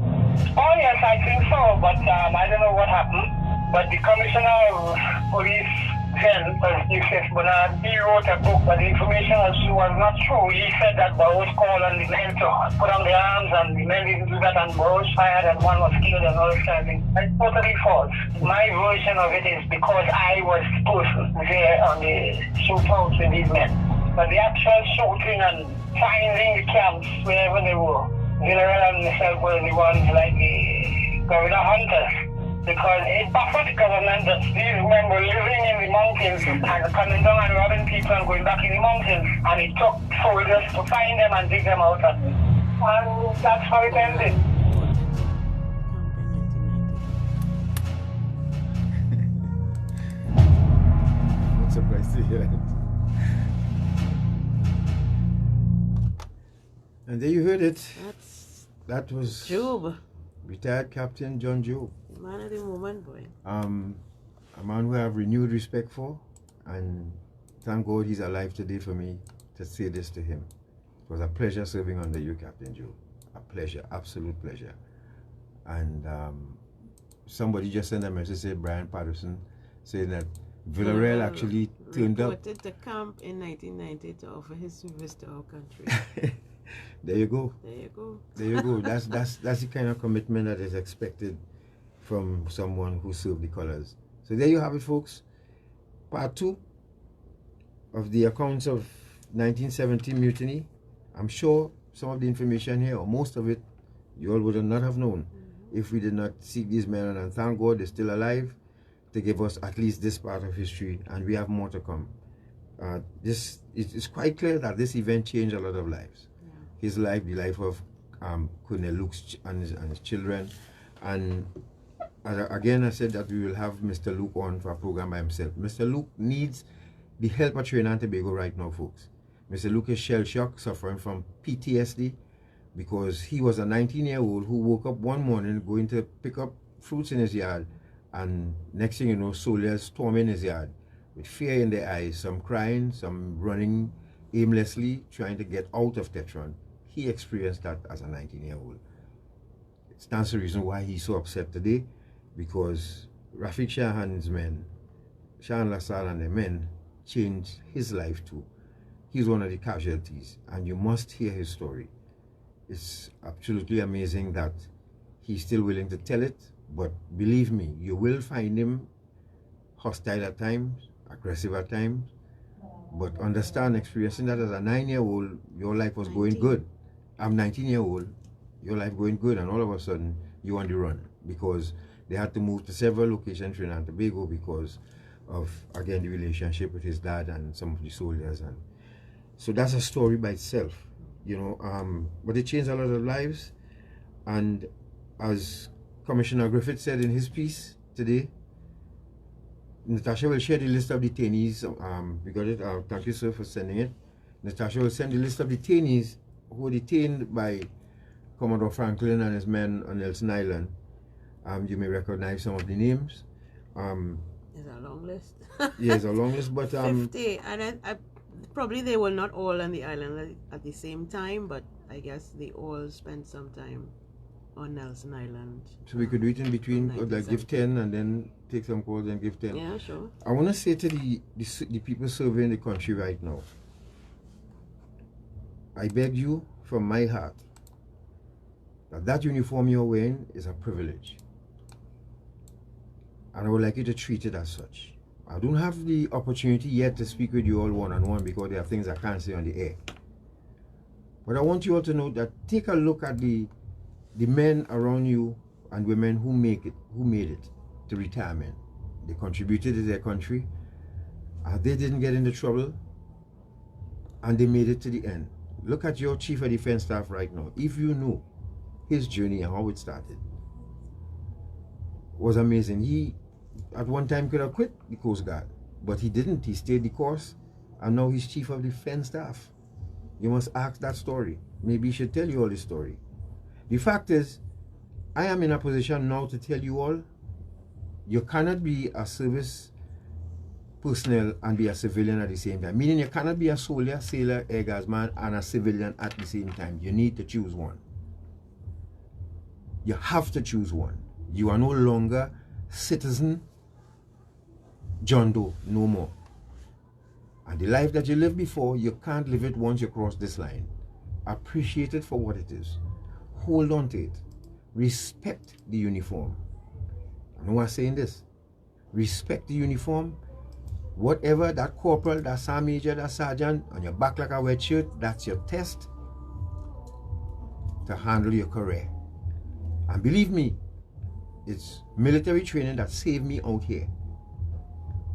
Oh yes, I think so, but I don't know what happened. But the Commissioner of Police then, Yusuf Bernard, he wrote a book, but the information was not true. He said that Burroughs called on the men to put on their arms, and the men didn't do that, and Burroughs fired, and one was killed, and all this kind of thing. It's totally false. My version of it is because I was the person there on the shootouts with these men. But the actual shooting and finding the camps wherever they were, Villarreal and myself were the ones like the guerrilla hunters. Because it baffled the government that these men were living in the mountains and coming down and robbing people and going back in the mountains. And it took soldiers to find them and dig them out. And that's how it ended. And there you heard it. That was Job. Retired Captain John Job. Man of the moment, boy. A man who I have renewed respect for, and thank God he's alive today for me to say this to him. It was a pleasure serving under you, Captain Job. A pleasure, absolute pleasure. And somebody just sent a message, said Brian Patterson, saying that Villarreal actually turned up. Reported to camp in 1990 to offer his service to our country. There you go. There you go. There you go. That's the kind of commitment that is expected from someone who served the colors. So there you have it, folks. Part 2 of the accounts of 1970 mutiny. I'm sure some of the information here, or most of it, you all would not have known if we did not seek these men, and thank God they're still alive to give us at least this part of history, and we have more to come. It's quite clear that this event changed a lot of lives. Yeah. His life, the life of Colonel Luke and his children, and again I said that we will have Mr. Luke on for a program by himself. Mr. Luke needs the help of Trinidad and Tobago right now, folks. Mr. Luke is shell-shocked, suffering from PTSD, because he was a 19-year-old who woke up one morning going to pick up fruits in his yard, and next thing you know, soldiers storming his yard with fear in their eyes, some crying, some running aimlessly, trying to get out of Tetron. He experienced that as a 19-year-old. That's the reason why he's so upset today, because Rafiq Shahan's men, Shahan Lassar and the men, changed his life too. He's one of the casualties, and you must hear his story. It's absolutely amazing that he's still willing to tell it, but believe me, you will find him hostile at times, aggressive at times, but understand, experiencing that as a 9-year-old, your life was going good. I'm 19-year-old, your life going good, and all of a sudden, you're on the run, because they had to move to several locations in Trinidad and Tobago because of, again, the relationship with his dad and some of the soldiers. And so that's a story by itself, you know, but it changed a lot of lives. And as Commissioner Griffith said in his piece today, Natasha will share the list of detainees. We got it. Thank you, sir, for sending it. Natasha will send the list of detainees who were detained by Commodore Franklin and his men on Nelson Island. You may recognize some of the names. It's a long list. Yeah, it's a long list, but 50, and I probably they were not all on the island at the same time, but I guess they all spent some time on Nelson Island. So we could do it in between, like give 10 and then take some calls and give 10. Yeah, sure. I want to say to the people serving the country right now, I beg you from my heart that uniform you're wearing is a privilege. And I would like you to treat it as such. I don't have the opportunity yet to speak with you all one-on-one because there are things I can't say on the air. But I want you all to know that take a look at the men around you and women who made it to retirement. They contributed to their country. They didn't get into trouble, and they made it to the end. Look at your Chief of Defense Staff right now. If you knew his journey and how it started, it was amazing. He at one time could have quit the Coast Guard, but he didn't. He stayed the course, and now he's Chief of Defense Staff. You must ask that story. Maybe he should tell you all the story. The fact is, I am in a position now to tell you all, you cannot be a service personnel and be a civilian at the same time. Meaning you cannot be a soldier, sailor, air guardsman, and a civilian at the same time. You need to choose one. You have to choose one. You are no longer citizen John Doe, no more. And the life that you lived before, you can't live it once you cross this line. Appreciate it for what it is. Hold on to it. Respect the uniform. I know I'm saying this. Respect the uniform. Whatever that corporal, that sergeant major, that sergeant on your back like a wet shirt, that's your test to handle your career. And believe me, it's military training that saved me out here.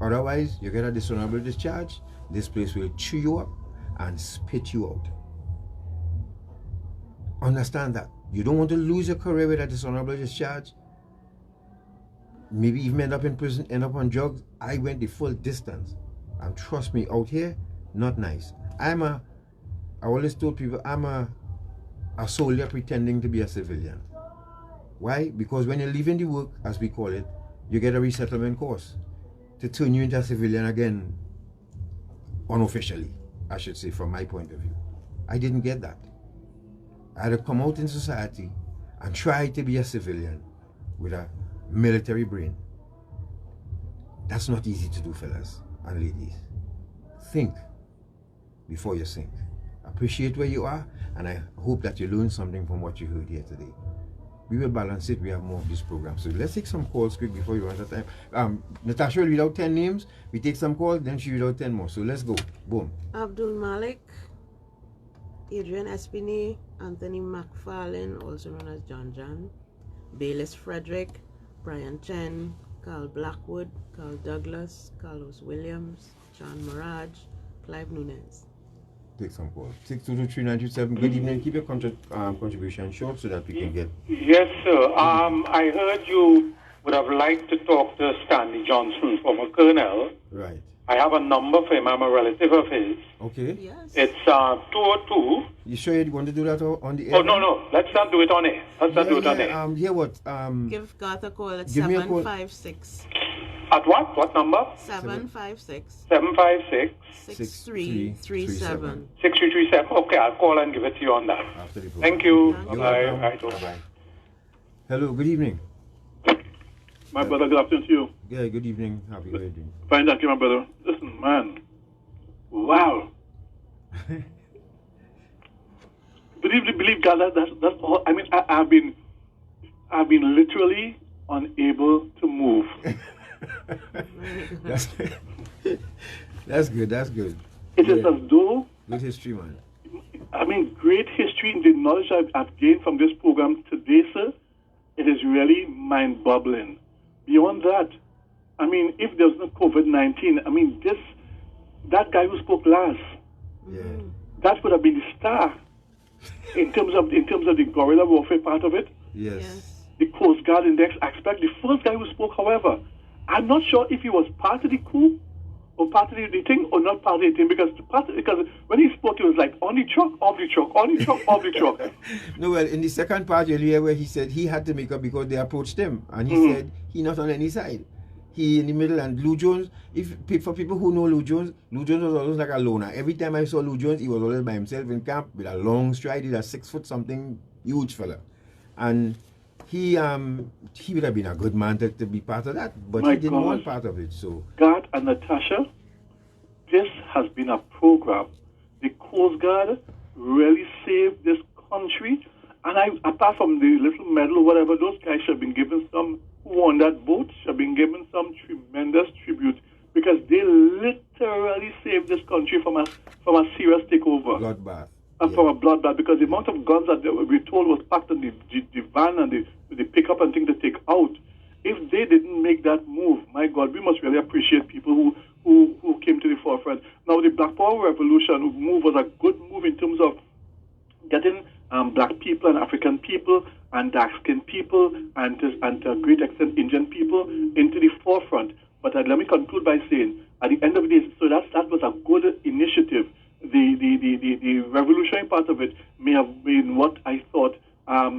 Otherwise, you get a dishonorable discharge, this place will chew you up and spit you out. Understand that. You don't want to lose your career with a dishonorable discharge. Maybe even end up in prison, end up on drugs. I went the full distance. And trust me, out here, not nice. I always told people, I'm a a soldier pretending to be a civilian. Why? Because when you're leaving the work, as we call it, you get a resettlement course to turn you into a civilian again, unofficially, I should say, from my point of view. I didn't get that. I had to come out in society and try to be a civilian with a military brain. That's not easy to do, fellas and ladies. Think before you sink. Appreciate where you are, and I hope that you learned something from what you heard here today. We will balance it. We have more of this program. So let's take some calls quick before we run out of time. Natasha will read out 10 names. We take some calls, then she read out 10 more. So let's go. Boom. Abdul Malik, Adrian Espini, Anthony McFarlane, also known as John John, Bayless Frederick, Brian Chen, Carl Blackwood, Carl Douglas, Carlos Williams, John Mirage, Clive Nunes. Take some calls. 6223927. Good evening. Keep your contribution short so that we can get. Yes, sir. I heard you would have liked to talk to Stanley Johnson, former colonel. Right. I have a number for him. I'm a relative of his. Okay. Yes. It's 202. You sure you want to do that on the air? Oh, no. Let's not do it on air. Let's not do it on air. Hear what? Give Garth a call at give me a call. 756. At what? What number? 756. 756. 6337. 6337. Okay, I'll call and give it to you on that. After the program. Thank you. Bye-bye. Bye-bye. Hello, good evening. My brother, good afternoon to you. Yeah, good evening. Happy birthday. Fine, thank you, my brother. Listen, man. Wow. believe God, that's all. I mean, I've been literally unable to move. That's good. That's good. It is as though. Good history, man. I mean, great history and the knowledge I've gained from this program today, sir. It is really mind-boggling. Beyond that, I mean, if there's no COVID-19, I mean, that guy who spoke last, that would have been the star in terms of the guerrilla warfare part of it. Yes. The Coast Guard index aspect. The first guy who spoke, however, I'm not sure if he was part of the coup or part of the thing or not part of the thing, because when he spoke, it was like on the truck, off the truck, on the truck, off the truck. No, well, in the second part you'll hear where he said he had to make up because they approached him, and he said he not on any side. He in the middle, and Lou Jones, for people who know Lou Jones was always like a loner. Every time I saw Lou Jones, he was always by himself in camp with a long stride. He's a 6 foot something, huge fella. And he would have been a good man to be part of that, but he didn't want part of it. So God and Natasha, this has been a program. The Coast Guard really saved this country, and apart from the little medal or whatever, those guys should have been given some. Who on that boat should have been given some tremendous tribute, because they literally saved this country from a serious takeover. Bloodbath. From a bloodbath, because the amount of guns that we were told was packed in the van and the pickup and things to take out. If they didn't make that move, my God, we must really appreciate people who came to the forefront. Now, the Black Power Revolution move was a good move in terms of getting black people and African people and dark-skinned people and to a great extent Indian people into the forefront. But let me conclude by saying, at the end of the day, so that was a good initiative. The revolutionary part of it may have been what I thought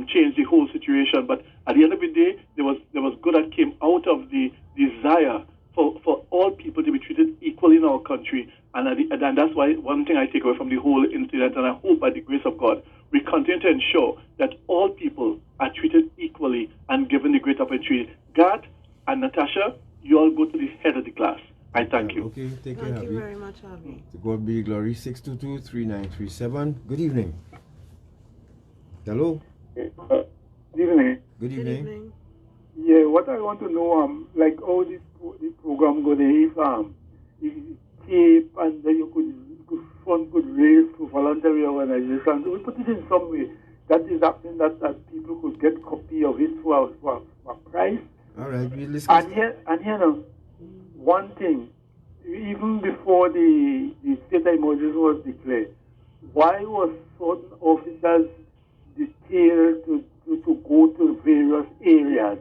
changed the whole situation. But at the end of the day, there was good that came out of the desire for all people to be treated equally in our country. And that's why one thing I take away from the whole incident, and I hope by the grace of God, we continue to ensure that all people are treated equally and given the great opportunity. God and Natasha, you all go to the head of the class. I thank you. Okay, take care. Thank you very much, Harvey. To God be the glory. 622-3937. Good evening. Hello. Good evening. Good evening. Yeah, what I want to know, like how this program go there, if tape and then you could fund could raise for voluntary organizations. We put it in some way that is happening that people could get copy of it for a price. All right, we listen. And here now, one thing, even before the state of emergency was declared, why was certain officers detailed to go to various areas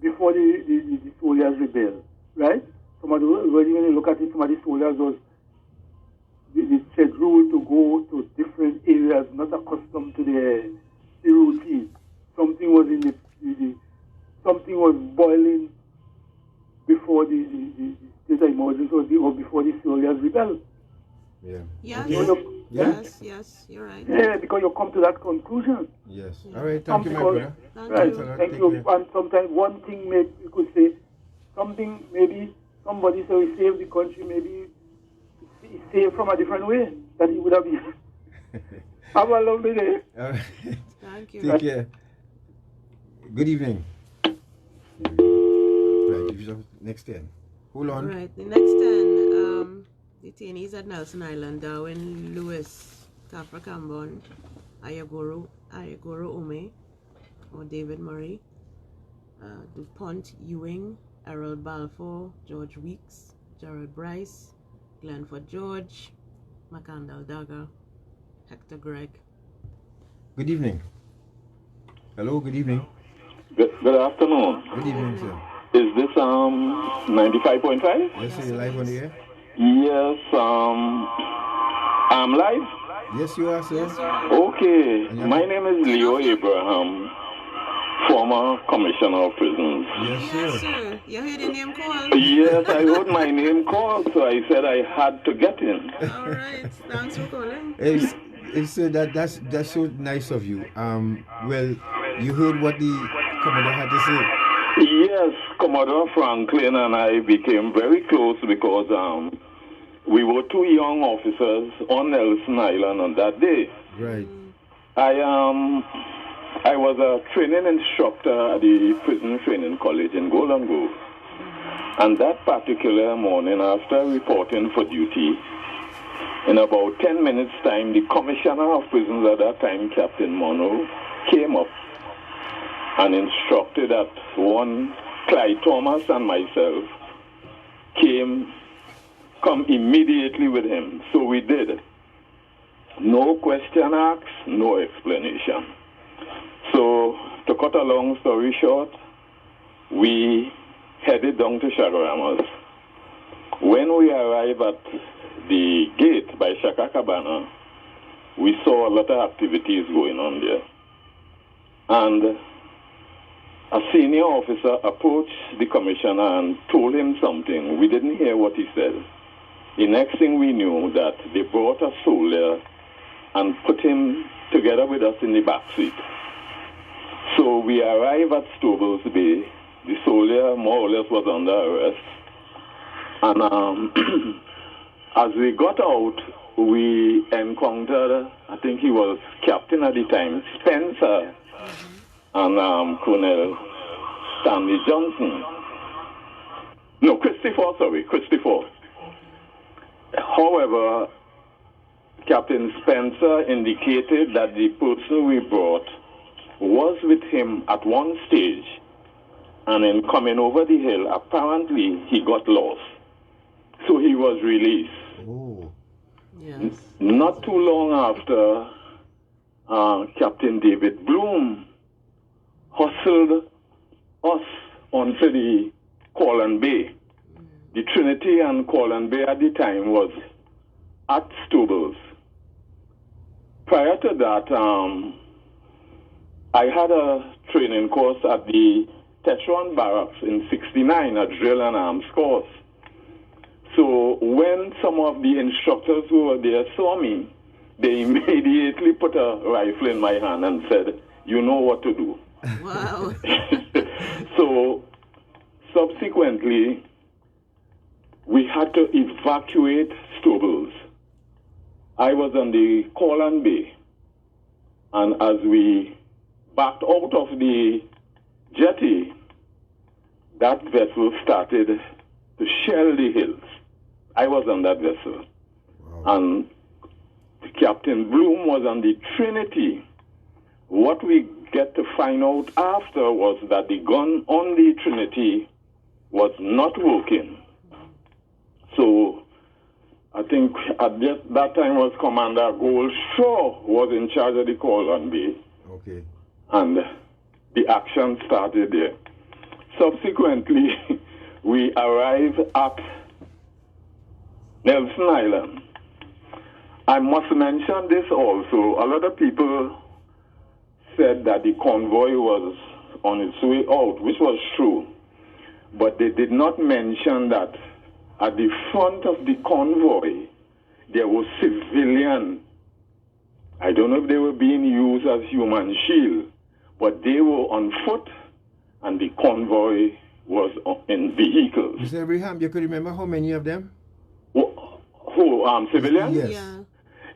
before the soldiers rebelled, right? When you look at it, some of the soldiers the scheduled to go to different areas, not accustomed to the routine. Something was in something was boiling before the state of emergency or before the soldiers rebelled. Yeah. Yes. Yes, you're right. Yeah, because you come to that conclusion. Yes. All right. Thank you, my brother. Thank you. And sometimes one thing you could say something, maybe somebody say we save the country, maybe it's saved from a different way that it would have been. Have a lovely day. All right. Thank you. Take care. Good evening. Right, next 10. Hold on. All right, the next 10 detainees at Nelson Island: Darwin Lewis, Kafra Kambon, Ayagoro Ome, or David Murray, DuPont Ewing, Errol Balfour, George Weeks, Gerald Bryce, Glenford George, Macandal Daga, Hector Gregg. Good evening. Hello, good evening. Good afternoon. Good evening, sir. Is this 95.5? Yes, sir, you're live on the air? Yes, I'm live? Yes, you are, sir. Okay, my name is Leo Abraham, former Commissioner of Prisons. Yes, sir. Sir, you heard your name called? Yes, I heard my name called, so I said I had to get in. All right, thanks for calling. That's so nice of you. Well, you heard what the Commodore had to say. Yes, Commodore Franklin and I became very close because we were two young officers on Nelson Island on that day. Right. I was a training instructor at the Prison Training College in Golden Grove. And that particular morning, after reporting for duty, in about 10 minutes' time, the Commissioner of Prisons at that time, Captain Monroe, came up and instructed that one, Clyde Thomas and myself, come immediately with him. So we did. No question asked, no explanation. So, to cut a long story short, we headed down to Chaguaramas. When we arrived at the gate by Shaka Cabana, we saw a lot of activities going on there. And a senior officer approached the commissioner and told him something. We didn't hear what he said. The next thing we knew that they brought a soldier and put him together with us in the back seat. So we arrived at Stobles Bay. The soldier more or less was under arrest. And as we got out, we encountered, I think he was captain at the time, Spencer, and Colonel Stanley Johnson. No, Christopher. However, Captain Spencer indicated that the person we brought was with him at one stage, and in coming over the hill, apparently he got lost. So he was released. Oh. Yes. Not too long after, Captain David Bloom hustled us onto the Corland Bay. The Trinity and Corland Bay at the time was at Stobles. Prior to that, I had a training course at the Tetron Barracks in 69, a drill and arms course. So when some of the instructors who were there saw me, they immediately put a rifle in my hand and said, "You know what to do." Wow. So subsequently, we had to evacuate Stobles. I was on the Corland Bay, and as we backed out of the jetty, that vessel started to shell the hills. I was on that vessel. Wow. And Captain Bloom was on the Trinity. What we get to find out after was that the gun on the Trinity was not working. So I think at that time was Commander Goldshaw was in charge of the Corland Bay. Okay. And the action started there. Subsequently, we arrived at Nelson Island. I must mention this also. A lot of people said that the convoy was on its way out, which was true. But they did not mention that at the front of the convoy, there were civilians. I don't know if they were being used as human shield, but they were on foot, and the convoy was in vehicles. Mr. Abraham, you could remember how many of them? Civilians? Yes. Yeah.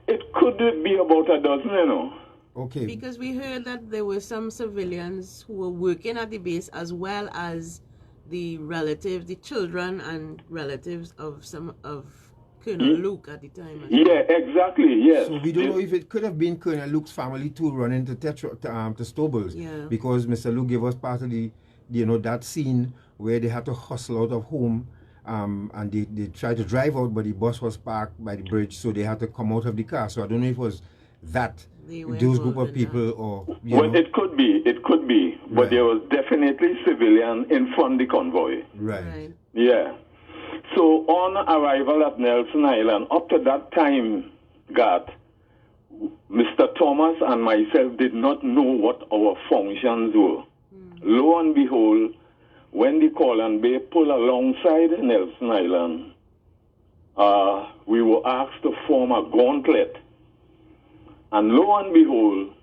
It could be about a dozen, you know. Okay. Because we heard that there were some civilians who were working at the base, as well as the relatives, the children and relatives of some of Colonel Luke at the time. Yeah, exactly, yes. So we don't know if it could have been Colonel Luke's family too running to Stobles. Yeah. Because Mr. Luke gave us part of the, that scene where they had to hustle out of home, and they tried to drive out, but the bus was parked by the bridge, so they had to come out of the car. So I don't know if it was those group of people or... Well, it could be, but there was definitely civilian in front of the convoy. Right. Yeah. So on arrival at Nelson Island, up to that time, Garth, Mr. Thomas and myself did not know what our functions were. Lo and behold, when the Carlton Bay pulled alongside Nelson Island, we were asked to form a gauntlet. And lo and behold,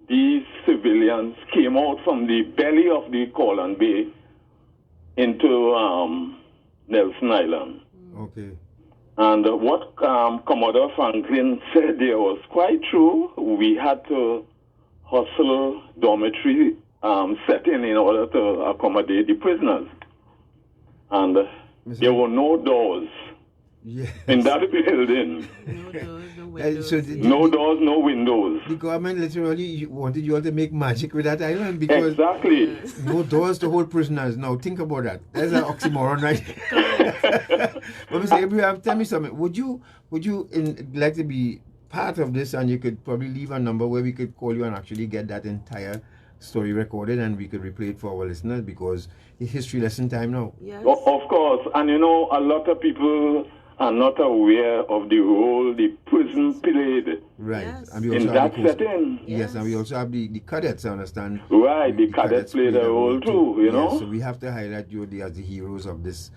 these civilians came out from the belly of the Carlton Bay into Nelson Island. Okay. And what Commodore Franklin said there was quite true. We had to hustle dormitory setting in order to accommodate the prisoners. And there were no doors in that building. No doors, no windows. The government literally wanted you all to make magic with that island because exactly no doors to hold prisoners. Now think about that. That's an oxymoron, right? But Mr. Abraham, tell me something. Would you like to be part of this, and you could probably leave a number where we could call you and actually get that entire story recorded, and we could replay it for our listeners, because it's history lesson time now. Yes. Of course, and a lot of people are not aware of the role the prison played. Right. Yes. And we also in have that setting. Yes, and we also have the cadets, I understand. Right, the cadets played a role too, you know. So we have to highlight you as the heroes of this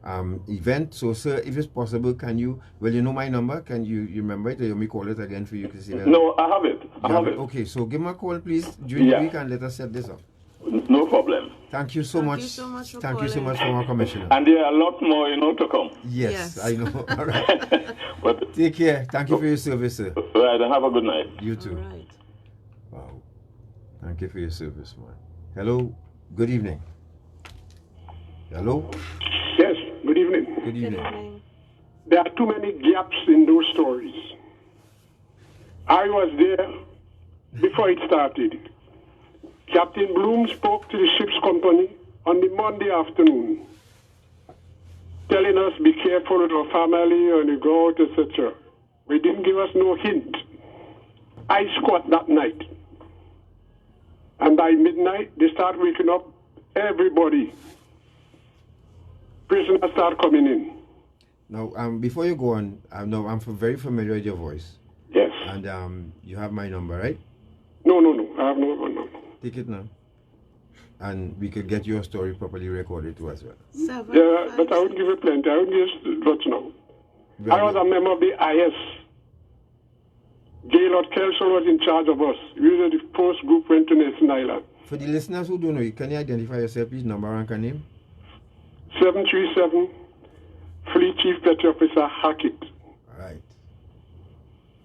event. So, sir, if it's possible, can you, you know my number, can you remember it, or you may call it again for you to see that? No, I have it. I have it. Okay, so give me a call, please, during the week, and let us set this up. No problem. Thank you so much. Thank you so much, former commissioner. And there are a lot more, to come. Yes. I know. All right. But take care. Thank you for your service, sir. Right, and have a good night. You too. All right. Wow. Thank you for your service, man. Hello. Good evening. Hello. Yes. Good evening. Good evening. There are too many gaps in those stories. I was there before it started. Captain Bloom spoke to the ship's company on the Monday afternoon, telling us be careful with our family when you go out, etc. They didn't give us no hint. I squat that night. And by midnight, they start waking up everybody. Prisoners start coming in. Now, before you go on, I'm very familiar with your voice. Yes. And you have my number, right? No. I have no number. Take it now. And we could get your story properly recorded too as well. Yeah, but I would give you plenty. I would give what's now. I was a member of the IS. Gaylord Kelso was in charge of us. We were the first group went to Nelson Island. For the listeners who don't know you, can you identify yourself, please, number and name? 737 Fleet Chief Petty Officer Hackett. Right.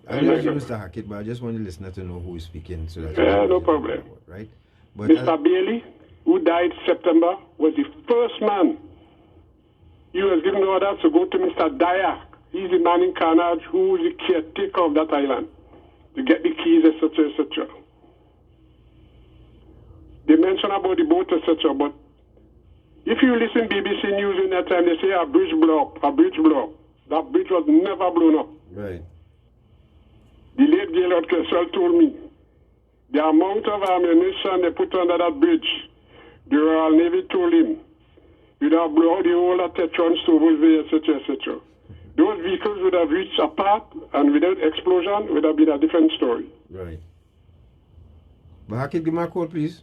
I know you, Mr. Hackett, but I just want the listener to know who is speaking. So that no problem. About, right? But, Mr. Bailey, who died September, was the first man. He was given orders to go to Mr. Dyer. He's the man in Carnage who is the caretaker of that island, to get the keys, etc., etc. They mention about the boat, etc., but if you listen BBC News in that time, they say a bridge blow up, a bridge blow up. That bridge was never blown up. Right. The late Gaylord Keswell told me the amount of ammunition they put under that bridge, the Royal Navy told him, you'd have blown the whole of Tetron, Stobles Bay, etc., etc. those vehicles would have reached a path, and without explosion, would have been a different story. Right. But I can give me a call, please,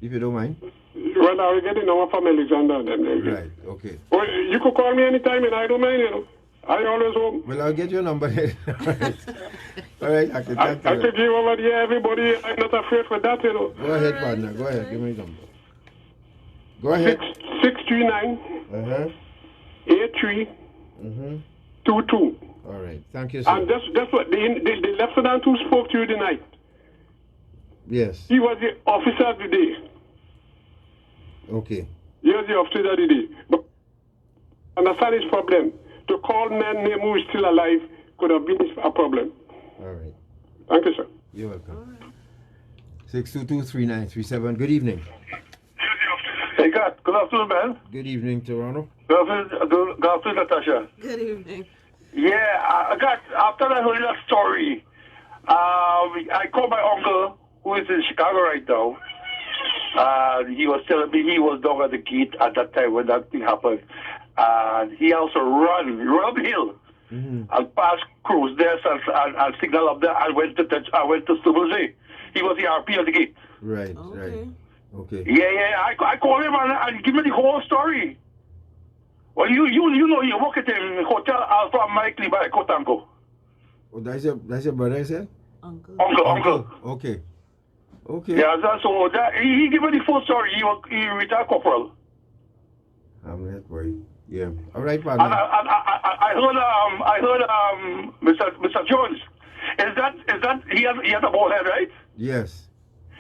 if you don't mind. Well, I will get the number from Alexander then. Right, okay. Well, you could call me anytime, and I don't mind, you know. I always home. Well, I'll get your number. All right, I can I could give over here everybody. I'm not afraid for that, you know. Go ahead, partner. Go ahead. Give me the number. Go ahead. 639 83 22. All right. Thank you, sir. And that's what the lieutenant who spoke to you tonight. Yes. He was the officer of the day. Okay. He was the officer of the day. But understand his problem. To call men name who is still alive could have been a problem. All right. Thank you, sir. You're welcome. 622-3937. Good evening. Hey, good afternoon, man. Good evening, Toronto. Good afternoon, Natasha. Good evening. Yeah, after I heard that story, I called my uncle, who is in Chicago right now. He was telling me he was down at the gate at that time when that thing happened. And he also run uphill and passed crews there and signal up there and went to Stubblesay. He was the RP at the gate. Right, right. Okay. Yeah. I called him and he gave me the whole story. Well, you know, you work at him Hotel Alpha Mike Lee by Kotango. Oh, that's your brother, you said? Uncle. Okay. Yeah, so he gave me the full story. He retired corporal. I'm not worried. Yeah. All right, partner. And I heard Mr. Jones. Is that he has a bald head, right? Yes.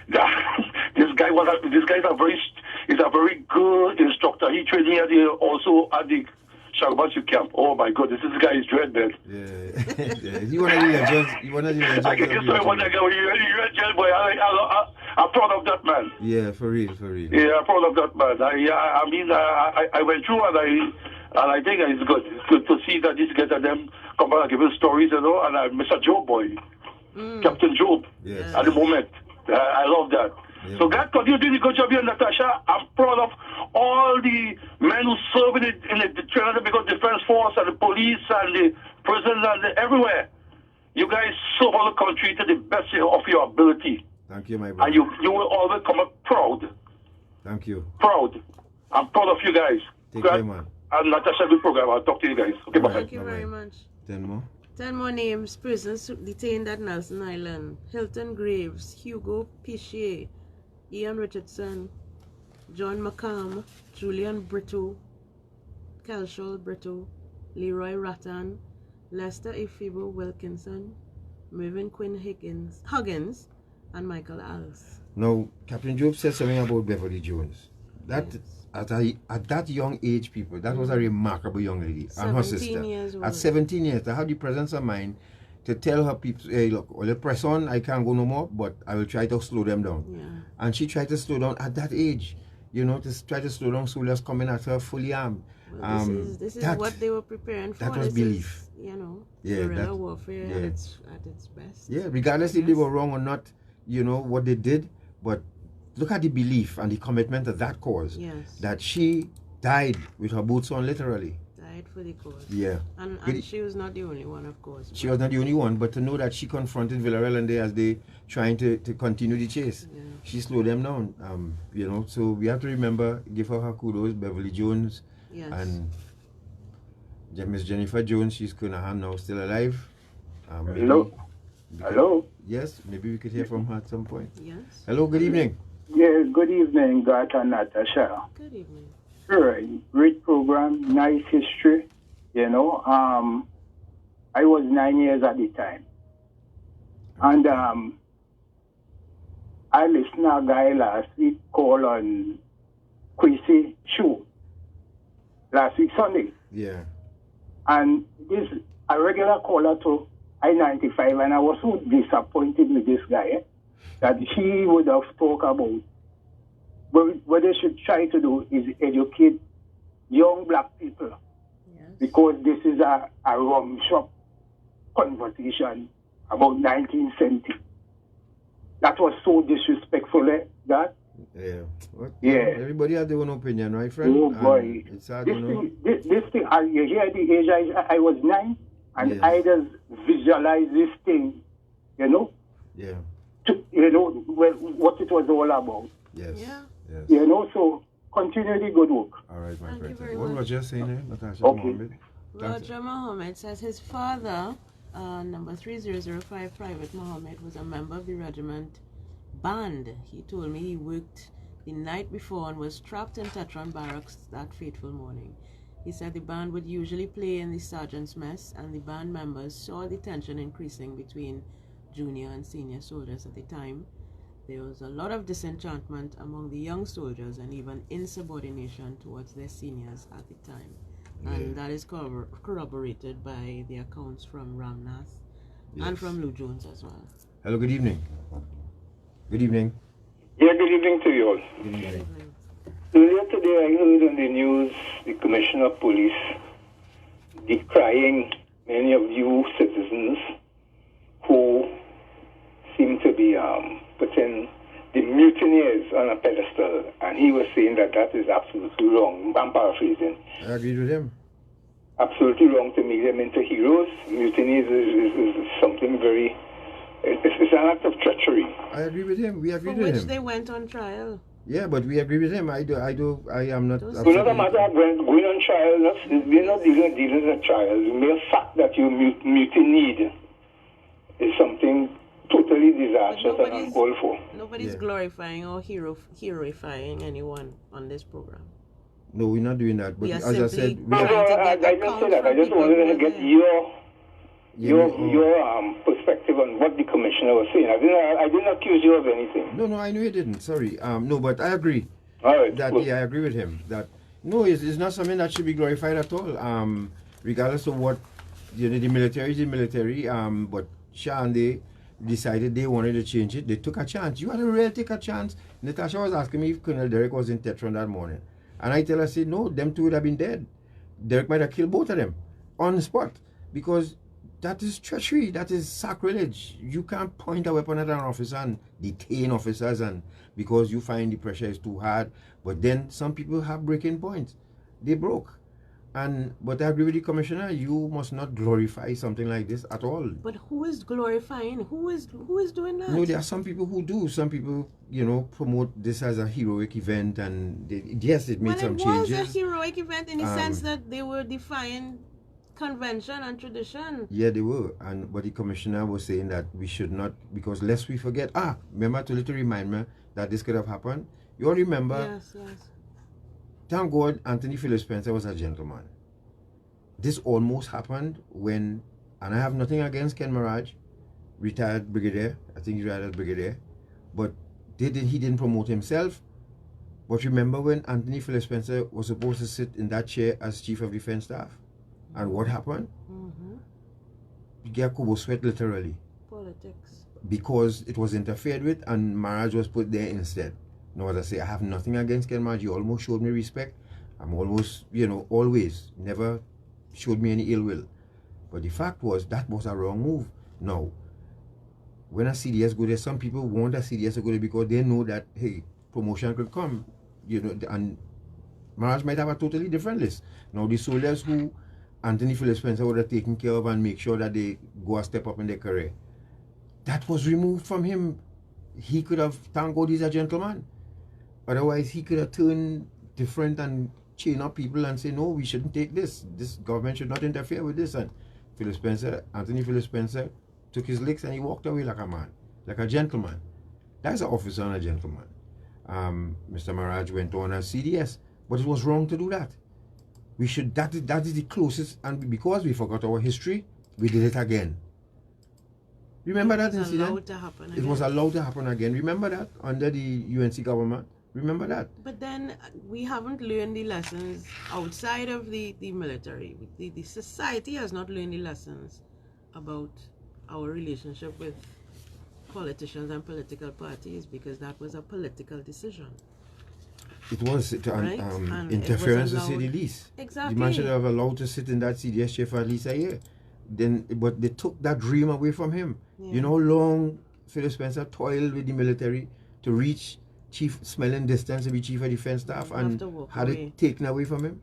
This guy's a very good instructor. He trained me also at the Shagbasu camp. Oh my goodness, this guy is dread, man. Yeah. You want to be legends? I can say one guy, you're a jail boy. I'm proud of that man. Yeah, for real. Yeah, I'm proud of that man. I went through and I think it's good. It's good to see that these guys and them come back and give us stories, you know. And Mr. Job boy, Captain Job, at the moment. I love that. Yeah. So God continue doing a good job here, Natasha. I'm proud of all the men who serve in the Trinidad Defense Force and the police and the prisons and everywhere. You guys serve all the country to the best of your ability. Thank you, my brother. And you will always come up proud. Thank you. Proud. I'm proud of you guys. Take care, man. And Natasha, good program. I'll talk to you guys. Okay, bye. Thank you very much. 10 more. 10 more names. Prisoners detained at Nelson Island. Hilton Graves, Hugo Pichier, Ian Richardson, John McCam, Julian Brito, Kelshol Brito, Leroy Rattan, Lester Ifibo Wilkinson, Mervyn Quinn Huggins, and Michael Alice. Now, Captain Job said something about Beverly Jones. That at that young age, people, that was a remarkable young lady. And her sister. At 17 years, to have the presence of mind to tell her people, hey, look, well, press on, I can't go no more, but I will try to slow them down. Yeah. And she tried to slow down at that age, you know, to try to slow down soldiers coming at her fully armed. Well, this is what they were preparing for. That was belief. Guerrilla warfare at its best. Yeah, regardless if they were wrong or not, you know, what they did, but look at the belief and the commitment of that cause. Yes. That she died with her boots on, literally. Died for the cause. Yeah. And she was not the only one, of course. She was not the only one, but to know that she confronted Villarreal and they as they trying to continue the chase. Yeah. She slowed them down. You know, so we have to remember, give her kudos, Beverly Jones. Yes. And Miss Jennifer Jones, she's Kunahan now, still alive. Hello? Yes, maybe we could hear from her at some point. Yes. Hello, good evening. Yeah, good evening, Gart and Natasha. Good evening. Sure, great program, nice history. You know, I was 9 years at the time. And I listened to a guy last week call on Quincy show. Last week, Sunday. Yeah. And this a regular caller to I-95, and I was so disappointed with this guy that he would have talked about what they should try to do is educate young black people. Yes. Because this is a rum shop conversation about 1970. That was so disrespectful, that Yeah. What? Yeah. Everybody has their own opinion, right, friend? Oh boy. It's hard, This you know. thing, this thing, you hear the age I was 9, and Yes. I just visualize this thing, you know, Yeah. you know, what it was all about. Yes. Yeah. Yes. You know, so continue the good work. All right, my friend. very What much. was just saying there, Natasha Okay. Mohammed? Roger Mohammed says his father, number 3005 Private Mohammed, was a member of the regiment band. He told me he worked the night before and was trapped in Tetron barracks that fateful morning. He said the band would usually play in the sergeant's mess, and the band members saw the tension increasing between junior and senior soldiers at the time. There was a lot of disenchantment among the young soldiers and even insubordination towards their seniors at the time. And that is corroborated by the accounts from Ramnath and from Lou Jones as well. Hello, good evening. Good evening. Yeah, good evening to you all. Good evening. Earlier today, I heard on the news the Commissioner of Police decrying many of you citizens who seem to be putting the mutineers on a pedestal, and he was saying that that is absolutely wrong. I'm paraphrasing. I agree with him. Absolutely wrong to make them into heroes. Mutinies is something very... It's an act of treachery. I agree with him. We agree For with which him. they went on trial. Yeah, but we agree with him. I am not. It's not a matter of going on trial. We're not dealing with a trial. The mere fact that you mutinied is something totally disastrous and uncalled for. Nobody's glorifying or heroifying anyone on this program. No, we're not doing that. But We are as I said, simply we I just say that. I just wanted to get your perspective on what the commissioner was saying. I didn't accuse you of anything. No, I know you didn't. Sorry. No, but I agree. All right. That Cool. yeah, I agree with him. That no, it's not something that should be glorified at all. Regardless of what the military is the military. But Shah and they decided they wanted to change it. They took a chance. You had to really take a chance. Natasha was asking me if Colonel Derek was in Tetron that morning, and I tell her, I said no, them two would have been dead. Derek might have killed both of them on the spot because that is treachery. That is sacrilege. You can't point a weapon at an officer and detain officers, and because you find the pressure is too hard. But then some people have breaking points. They broke. But I agree with the commissioner. You must not glorify something like this at all. But who is glorifying? Who is doing that? No, there are some people who do. Some people, promote this as a heroic event, and yes, it made some changes. It was a heroic event in the sense that they were defying convention and tradition. Yeah, they were. But the commissioner was saying that we should not, because lest we forget. Remember to little remind me that this could have happened. You all remember? Yes. Thank God Anthony Philip Spencer was a gentleman. This almost happened when, and I have nothing against Ken Maraj, retired brigadier. I think he retired as brigadier. But he didn't promote himself. But remember when Anthony Philip Spencer was supposed to sit in that chair as Chief of Defense Staff? And what happened? You get Kubo sweat literally. Politics. Because it was interfered with and Maraj was put there instead. Now, as I say, I have nothing against Ken Maraj. You almost showed me respect. I'm almost, always, never showed me any ill will. But the fact was, that was a wrong move. Now, when a CDS go there, some people want a CDS to go there because they know that, hey, promotion could come. And Maraj might have a totally different list. Now, the soldiers who Anthony Philip Spencer would have taken care of and make sure that they go a step up in their career, that was removed from him. He could have, thank God he's a gentleman. Otherwise, he could have turned different and chain up people and say, no, we shouldn't take this. This government should not interfere with this. And Anthony Philip Spencer took his licks and he walked away like a man, like a gentleman. That's an officer and a gentleman. Mr. Maraj went on as CDS, but it was wrong to do that. We should, that is the closest, and because we forgot our history, we did it again. Remember that incident? It was allowed to happen again. Remember that under the UNC government? Remember that? But then we haven't learned the lessons outside of the military. The society has not learned the lessons about our relationship with politicians and political parties because that was a political decision. It was right? interference, to say the least. Exactly. The man should have allowed to sit in that CDS chair for at least a year. But they took that dream away from him. Yeah. You know how long Philip Spencer toiled with the military to reach chief smelling distance to be chief of defense staff and had it taken away from him,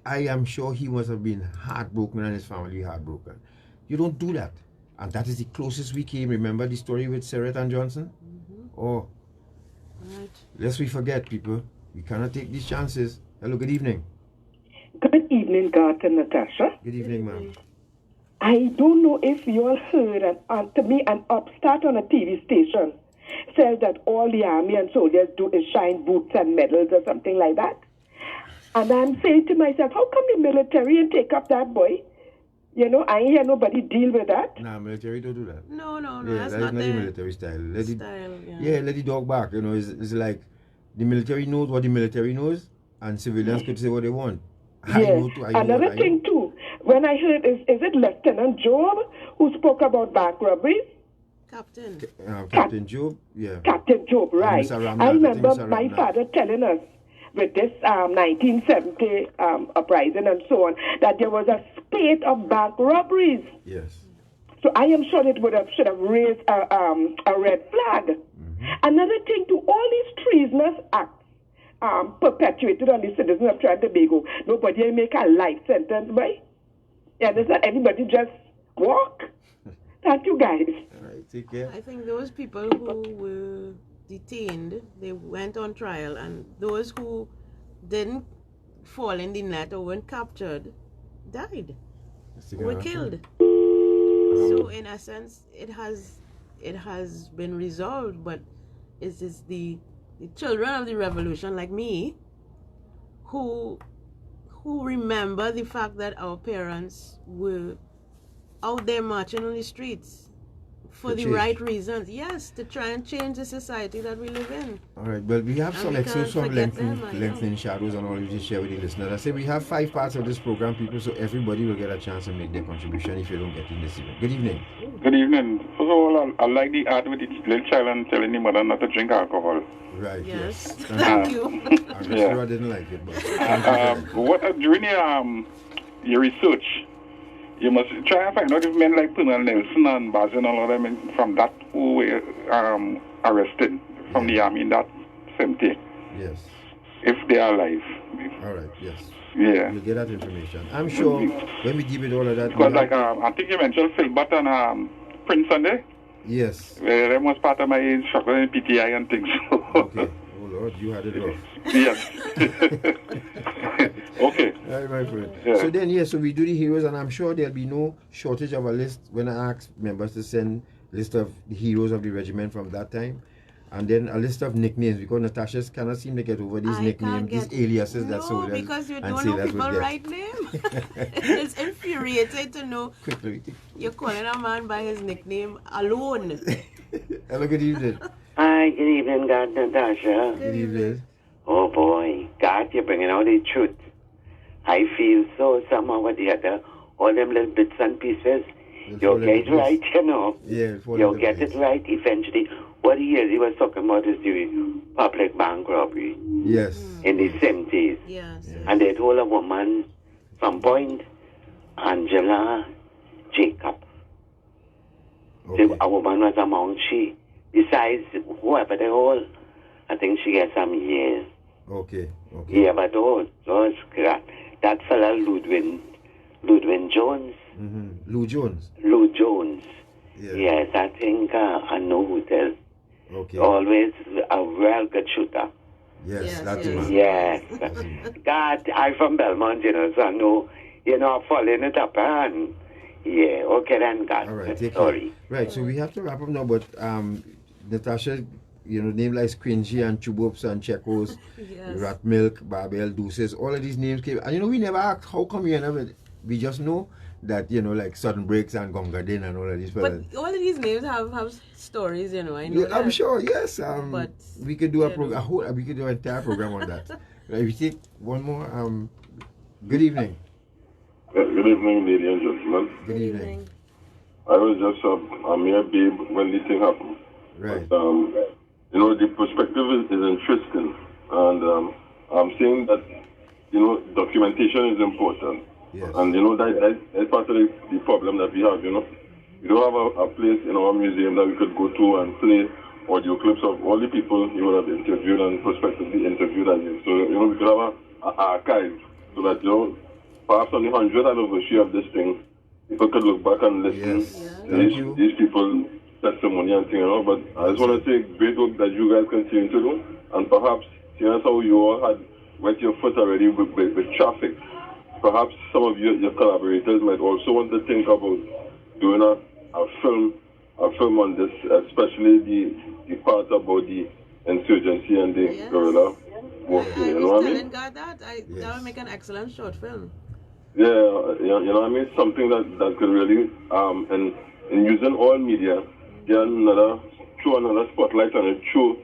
I am sure he must have been heartbroken and his family heartbroken. You don't do that. And that is the closest we came. Remember the story with Surratt and Johnson? Oh. Right. Lest we forget, people. We cannot take these chances. Hello, good evening. Good evening, Garth and Natasha. Good evening, ma'am. I don't know if you all heard, to me, an upstart on a TV station says that all the army and soldiers do is shine boots and medals or something like that. And I'm saying to myself, how come the military and take up that boy? You know, I ain't hear nobody deal with that. Nah, military don't do that. No, Yeah, that's that not is not the their military style. yeah. Let the dog bark. You know, it's like the military knows what the military knows, and civilians could say what they want. Yes. Another thing too, when I heard, is it Lieutenant Job who spoke about bank robberies? Captain Job, yeah. Captain Job, right. Ramnath, I remember my father telling us with this 1970 uprising and so on, that there was a spate of bank robberies. Yes. So I am sure it should have raised a red flag. Another thing to all these treasonous acts perpetuated on the citizens of Trinidad and Tobago, nobody make a life sentence, right? You understand? Everybody just walk. Thank you, guys. All right, take care. I think those people who were detained, they went on trial, and those who didn't fall in the net or weren't captured died, were killed. So in essence, it has been resolved, but it is the children of the revolution like me who remember the fact that our parents were out there marching on the streets for the right reasons. Yes, to try and change the society that we live in. All right, well, we have some excerpts from Lengthening Shadows and all you just share with the listeners. I say we have 5 parts of this program, people, so everybody will get a chance to make their contribution if you don't get in this evening. Good evening. Good evening. First of all, I like the ad with the little child and telling the mother not to drink alcohol. Right, yes. Thank you. I'm sure I didn't like it, but during your research, you must try and find out if men like Colonel Nelson and Basil and all of them from that who were arrested from the army in that 70. Yes. If they are alive. All right, yes. Yeah. We'll get that information. I'm sure when we deal with all of that. Because I think you mentioned Philbert and Prince Sunday. Yes. That was part of my instruction in PTI and things. Okay. Oh Lord, you had it rough. Yes. Okay. All right, my friend. Yeah. So then, so we do the heroes, and I'm sure there'll be no shortage of a list when I ask members to send a list of the heroes of the regiment from that time. And then a list of nicknames, because Natasha cannot seem to get over these nicknames, these aliases that soldiers because you and don't know sailors people's would get. right name. It's infuriating to know you're calling a man by his nickname alone. Hello, good evening. Hi, good evening, God, Natasha. Good evening. Oh boy, God, you're bringing out the truth. I feel so somehow or the other, all them little bits and pieces. You'll get it right, you know. Yeah, you'll get it right eventually. What he was talking about is the public bank robbery. Yes. In the 70s. Yes. And they told a woman, some point, Angela Jacob. Okay. A woman was among she. Besides, whoever they all, I think she gets some years. Okay. Yeah, but that fella Ludwin Jones. Lou Jones. Lou Jones. Yeah. Yes, I think I know who tells. Okay. Always a real good shooter. Yes, that's him. Yes. God, I'm from Belmont, you know, so I know, I'm following it up and yeah, okay then, God. All right, take Sorry. care. Right, so we have to wrap up now, but Natasha, name like Squingy and Chubops and Checos, Rat Milk, Barbell, Deuces, all of these names came. And we never asked how come you never, we just know that, like Sudden Breaks and Gongadin and all of these fellas. But all of these names have stories, I know. Yeah, I'm sure, yes. But we could do we could do an entire program on that. Right, we take one more. Good evening. Good evening, ladies and gentlemen. Good evening. I was just a mere babe when this thing happened. Right. But, the perspective is interesting. And I'm saying that, documentation is important. Yes. And, that's part of the problem that we have, We don't have a place in our museum that we could go to and play audio clips of all the people you would have interviewed and prospectively interviewed as you. So, we could have an archive so that, perhaps on the 100th anniversary of this thing, people could look back and listen to these people's testimony and things, But I just want to say great work that you guys continue to do, and perhaps, seeing as how you all had wet your foot already with traffic, perhaps some of your collaborators might also want to think about doing a film on this, especially the part about the insurgency and the guerrilla warfare. I was telling God that that would make an excellent short film. Yeah, something that could really, and using all media, get another spotlight on a true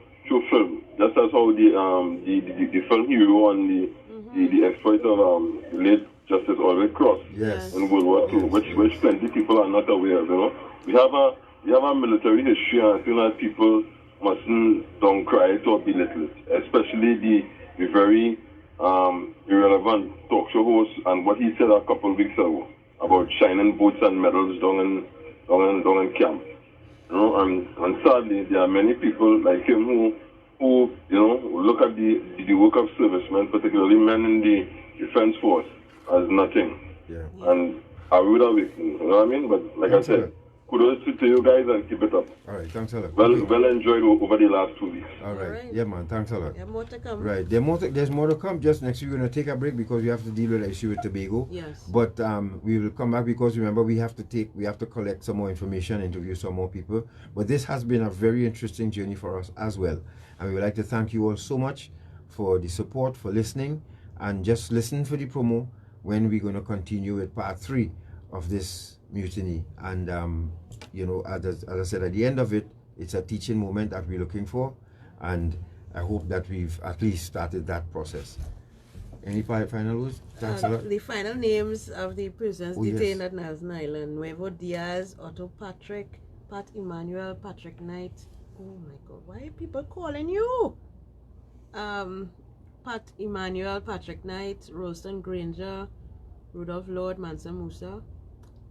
film. Just as how the film hero and the exploit of late Justice Always Cross in World War II, which plenty people are not aware of. We have a military history, and I feel that people mustn't don't cry it or belittle it, especially the very irrelevant talk show host and what he said a couple of weeks ago about shining boots and medals down in camp. And sadly, there are many people like him who look at the work of servicemen, particularly men in the defense force, as nothing. Yeah. And I would have, But like I said, kudos to you guys and keep it up. All right, thanks a lot. Well enjoyed over the last 2 weeks. All right. Yeah, man, thanks a lot. There's more to come. Right, there's more to come. Just next week we're going to take a break because we have to deal with the issue with Tobago. Yes. But we will come back because remember we have to collect some more information, interview some more people. But this has been a very interesting journey for us as well. And we would like to thank you all so much for the support, for listening, and just listen for the promo when we're going to continue with part 3 of this mutiny. And as I said, at the end of it, it's a teaching moment that we're looking for, and I hope that we've at least started that process. Any final words? Thanks a lot. The final names of the prisoners detained at Nelson Island: Nuevo Diaz, Otto Patrick, Pat Emmanuel, Patrick Knight. Oh my God, why are people calling you? Pat Emmanuel, Patrick Knight, Roston Granger, Rudolph Lord, Mansa Musa,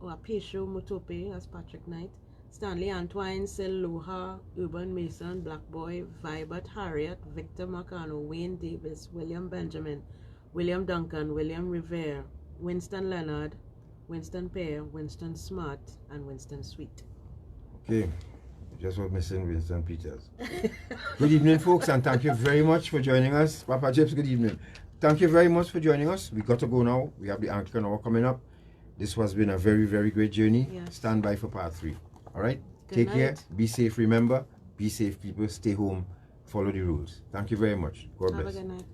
Apesho Mutope, that's Patrick Knight, Stanley Antoine, Sil Loha, Urban Mason, Black Boy, Vibert Harriet, Victor Macano, Wayne Davis, William Benjamin, William Duncan, William Rivera, Winston Leonard, Winston Pear, Winston Smart, and Winston Sweet. Okay, just was missing Winston Peters. Good evening, folks, and thank you very much for joining us. Papa Chips, good evening. Thank you very much for joining us. We got to go now. We have the Anglican hour coming up. This has been a very, very great journey. Yes. Stand by for part 3. All right? Take care. Be safe. Remember, be safe, people. Stay home. Follow the rules. Thank you very much. God bless. Have a good night.